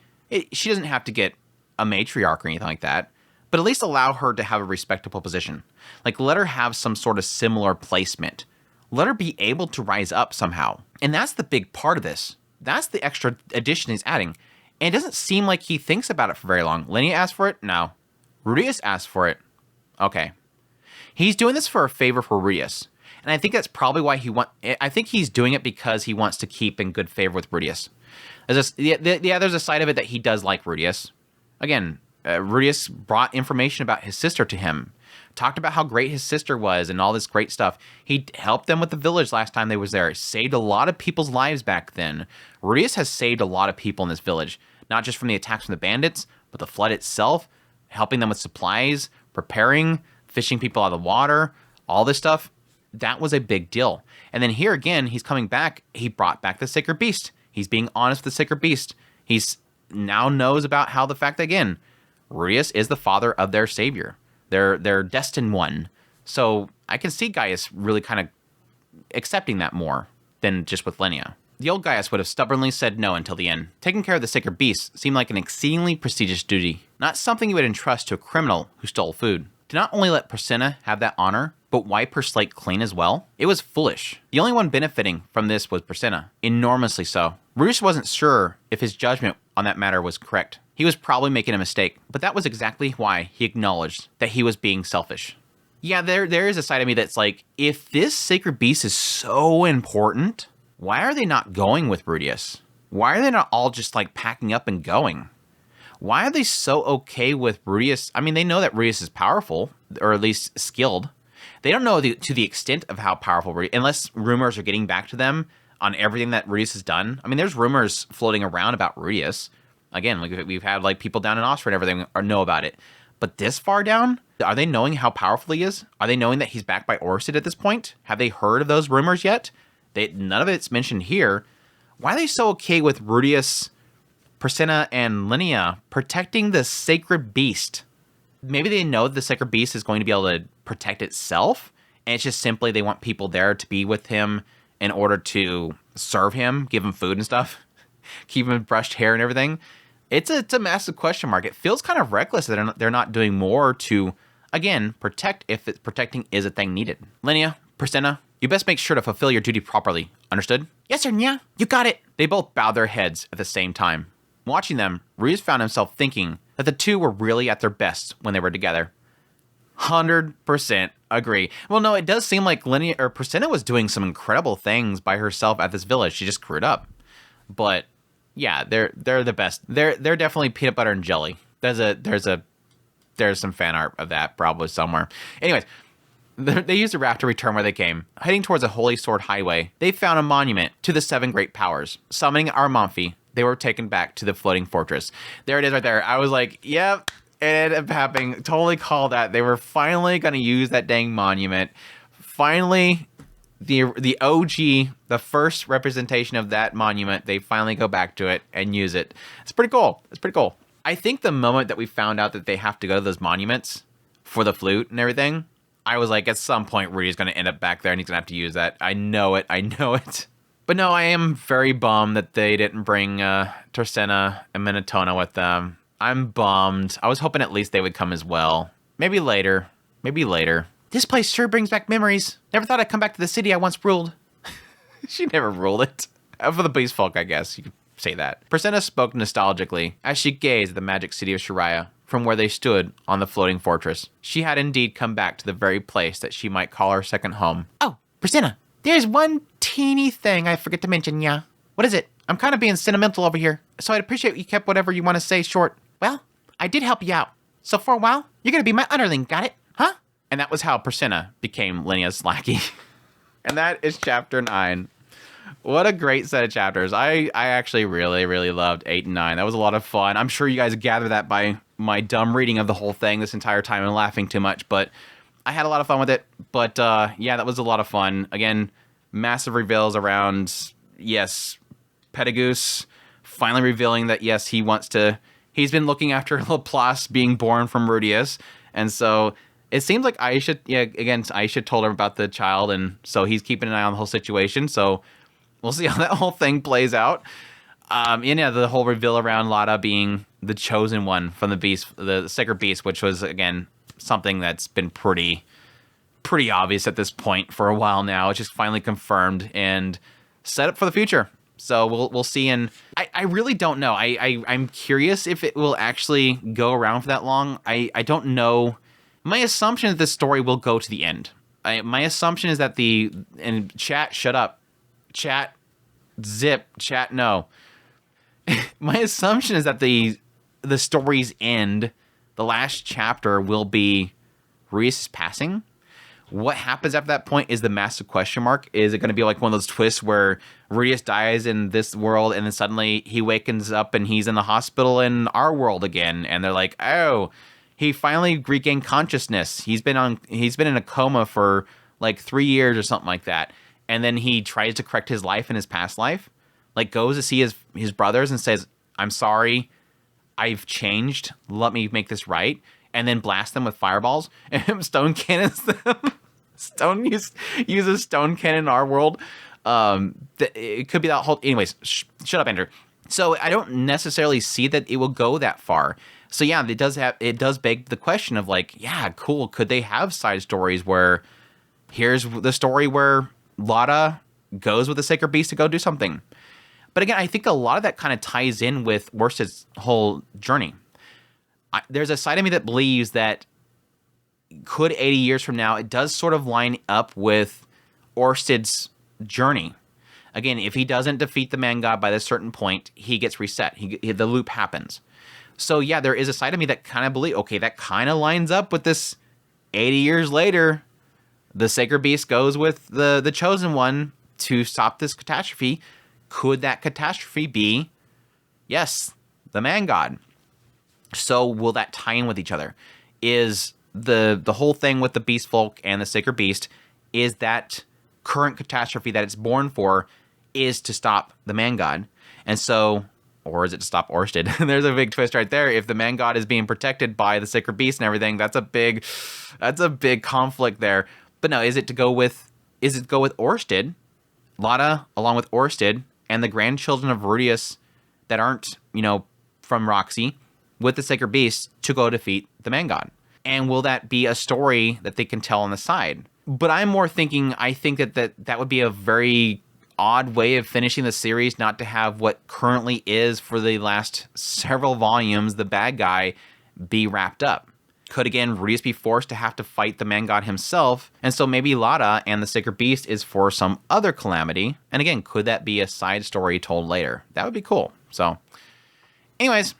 She doesn't have to get a matriarch or anything like that, but at least allow her to have a respectable position. Like, let her have some sort of similar placement. Let her be able to rise up somehow. And that's the big part of this. That's the extra addition he's adding. And it doesn't seem like he thinks about it for very long. Linnea asked for it? No. Rudius asked for it? Okay. He's doing this for a favor for Rudius. And I think that's probably why I think he's doing it because he wants to keep in good favor with Rudius. There's a side of it that he does like Rudius. Again, Rudius brought information about his sister to him. Talked about how great his sister was and all this great stuff. He helped them with the village last time they was there. Saved a lot of people's lives back then. Rudius has saved a lot of people in this village. Not just from the attacks from the bandits, but the flood itself. Helping them with supplies, preparing, fishing people out of the water. All this stuff. That was a big deal. And then here again, he's coming back. He brought back the Sacred Beast. He's being honest with the Sacred Beast. He's now knows about how the fact that, again, Rudius is the father of their savior. Their destined one. So I can see Gaius really kind of accepting that more than just with Linnea. The old Gaius would have stubbornly said no until the end. Taking care of the Sacred Beast seemed like an exceedingly prestigious duty. Not something he would entrust to a criminal who stole food. To not only let Priscilla have that honor, but wipe her slate clean as well? It was foolish. The only one benefiting from this was Priscilla. Enormously so. Rudius wasn't sure if his judgment on that matter was correct. He was probably making a mistake, but that was exactly why he acknowledged that he was being selfish. Yeah, there is a side of me that's like, if this Sacred Beast is so important, why are they not going with Rudius? Why are they not all just like packing up and going? Why are they so okay with Rudius? I mean, they know that Rudius is powerful, or at least skilled. They don't know to the extent of how powerful Rudius, unless rumors are getting back to them on everything that Rudius has done. I mean, there's rumors floating around about Rudius. Again, like we've had like people down in Oxford and everything know about it. But this far down, are they knowing how powerful he is? Are they knowing that he's backed by Orsid at this point? Have they heard of those rumors yet? None of it's mentioned here. Why are they so okay with Rudius, Priscilla, and Linnea protecting the Sacred Beast? Maybe they know the Sacred Beast is going to be able to protect itself, and it's just simply they want people there to be with him in order to serve him, give him food and stuff, keep him brushed hair and everything. It's a massive question mark. It feels kind of reckless that they're not doing more to, again, protect if protecting is a thing needed. Linnea, Priscilla, you best make sure to fulfill your duty properly. Understood? Yes, sir, yeah. You got it. They both bowed their heads at the same time. Watching them, Rudius found himself thinking that the two were really at their best when they were together. 100% agree. Well, no, it does seem like Linnea or Priscilla was doing some incredible things by herself at this village. She just screwed up. But yeah, they're the best. They're definitely peanut butter and jelly. There's some fan art of that probably somewhere. Anyways, they used a raft to return where they came. Heading towards a Holy Sword Highway, they found a monument to the 7 great powers. Summoning Armanfi, they were taken back to the floating fortress. There it is right there. I was like, yep, it ended up happening. Totally called that. They were finally going to use that dang monument. Finally, the OG, the first representation of that monument, they finally go back to it and use it. It's pretty cool. It's pretty cool. I think the moment that we found out that they have to go to those monuments for the flute and everything, I was like, at some point, Rudy's going to end up back there and he's going to have to use that. I know it. I know it. But no, I am very bummed that they didn't bring Tercena and Minotona with them. I'm bummed. I was hoping at least they would come as well. Maybe later. Maybe later. This place sure brings back memories. Never thought I'd come back to the city I once ruled. She never ruled it. For the beast folk, I guess you could say that. Presena spoke nostalgically as she gazed at the magic city of Shiraya from where they stood on the floating fortress. She had indeed come back to the very place that she might call her second home. Oh, Priscilla, there's one teeny thing I forget to mention, yeah. What is it? I'm kind of being sentimental over here, so I'd appreciate you kept whatever you want to say short. Well, I did help you out, so for a while, you're going to be my underling, got it? Huh? And that was how Priscilla became Linnea's lackey. And that is chapter 9. What a great set of chapters. I actually really, really loved 8 and 9. That was a lot of fun. I'm sure you guys gathered that by my dumb reading of the whole thing this entire time and laughing too much, but I had a lot of fun with it. But yeah, that was a lot of fun. Again, massive reveals around, yes, Petagoose finally revealing that, yes, he's been looking after Laplace being born from Rudius. And so it seems like Aisha told her about the child, and so he's keeping an eye on the whole situation. So we'll see how that whole thing plays out. The whole reveal around Lada being the chosen one from the beast, the sacred beast, which was again something that's been pretty obvious at this point for a while now. It's just finally confirmed and set up for the future. So we'll see. And I really don't know. I'm curious if it will actually go around for that long. I don't know. My assumption is this story will go to the end. My assumption is that and chat, shut up. Chat, zip, chat, no. My assumption is that the story's end, the last chapter, will be Reus passing. What happens after that point is the massive question mark. Is it going to be like one of those twists where Reus dies in this world and then suddenly he wakens up and he's in the hospital in our world again, and they're like, oh, he finally regained consciousness. He's been in a coma for like 3 years or something like that, and then he tries to correct his life in his past life. Like, goes to see his brothers and says, I'm sorry, I've changed. Let me make this right. And then blast them with fireballs and stone cannons them. Uses stone cannon in our world. It could be that whole... Anyways, shut up, Andrew. So I don't necessarily see that it will go that far. So yeah, it does beg the question of like, yeah, cool. Could they have side stories where here's the story where Lada goes with the Sacred Beast to go do something? But again, I think a lot of that kind of ties in with Orsted's whole journey. There's a side of me that believes that could 80 years from now, it does sort of line up with Orsted's journey. Again, if he doesn't defeat the man god by this certain point, he gets reset. The loop happens. So yeah, there is a side of me that kind of believe, okay, that kind of lines up with this 80 years later, the Sacred Beast goes with the Chosen One to stop this catastrophe. Could that catastrophe be, yes, the man god? So will that tie in with each other? Is the whole thing with the beast folk and the Sacred Beast, is that current catastrophe that it's born for is to stop the man god? And so, or is it to stop Orsted? There's a big twist right there. If the man god is being protected by the Sacred Beast and everything, that's a big conflict there. But no, is it go with Orsted, Lada along with Orsted, and the grandchildren of Rudius that aren't, from Roxy, with the Sacred Beast to go defeat the man god? And will that be a story that they can tell on the side? But I'm more thinking, I think that would be a very odd way of finishing the series, not to have what currently is for the last several volumes, the bad guy, be wrapped up. Could, again, Rudius be forced to have to fight the man god himself? And so maybe Lada and the Sacred Beast is for some other calamity. And again, could that be a side story told later? That would be cool. So, anyways,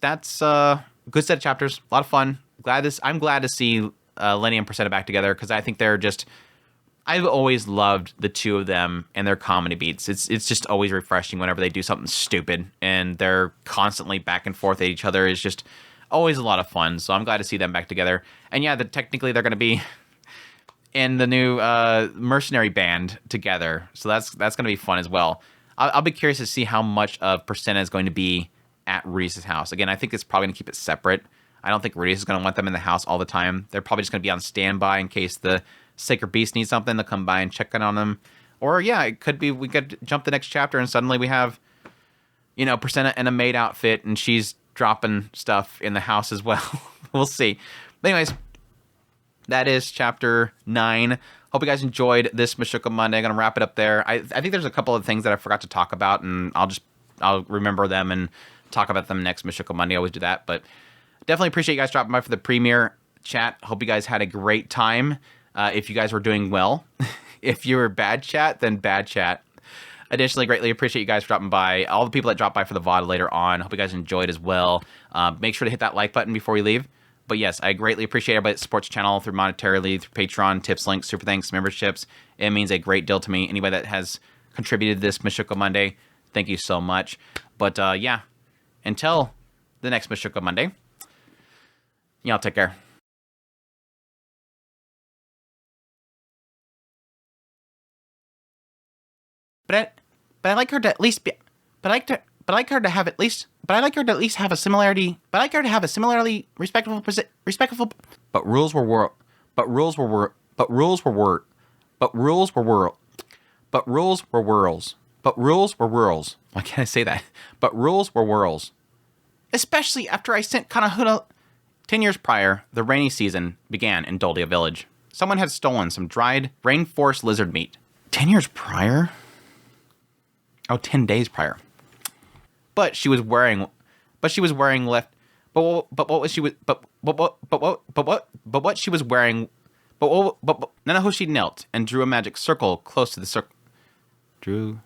that's a good set of chapters. A lot of fun. I'm glad to see Lenny and Presetta back together, because I think they're just... I've always loved the two of them and their comedy beats. It's just always refreshing whenever they do something stupid, and they're constantly back and forth at each other. Is just always a lot of fun. So I'm glad to see them back together. And yeah, technically they're going to be in the new mercenary band together. So that's going to be fun as well. I'll be curious to see how much of Presetta is going to be at Rudius' house. Again, I think it's probably going to keep it separate. I don't think Rudius is going to want them in the house all the time. They're probably just going to be on standby in case the Sacred Beast needs something. They'll come by and check in on them. Or yeah, it could be we could jump the next chapter and suddenly we have, Presetta in a maid outfit and she's dropping stuff in the house as well. We'll see. But anyways, that is chapter 9. Hope you guys enjoyed this Mushoku Monday. I'm going to wrap it up there. I think there's a couple of things that I forgot to talk about, and I'll remember them and talk about them next Mushoku Monday. I always do that, but definitely appreciate you guys dropping by for the premiere chat. Hope you guys had a great time. If you guys were doing well. If you were bad chat, then bad chat. Additionally, greatly appreciate you guys for dropping by. All the people that dropped by for the VOD later on, hope you guys enjoyed as well. Make sure to hit that like button before you leave. But yes, I greatly appreciate everybody that supports the channel through monetarily, through Patreon, tips, links, super thanks, memberships. It means a great deal to me. Anybody that has contributed to this Mushoku Monday, thank you so much. But yeah, until the next Mushoku Monday, y'all take care. But I like her to at least be. But I like her to have at least. But I like her to at least have a similarity. But I like her to have a similarly respectful. But rules were world. But rules were. But rules were word. But rules were world. But rules were worlds. But rules were rules. Why can't I say that? But rules were whirls. Especially after I sent Kanahuna. 10 years prior, the rainy season began in Doldia Village. Someone had stolen some dried rainforest lizard meat. 10 years prior? Oh, 10 days prior. But she was wearing left. But what she was wearing. Nanahoshi knelt and drew a magic circle close to the circle. Drew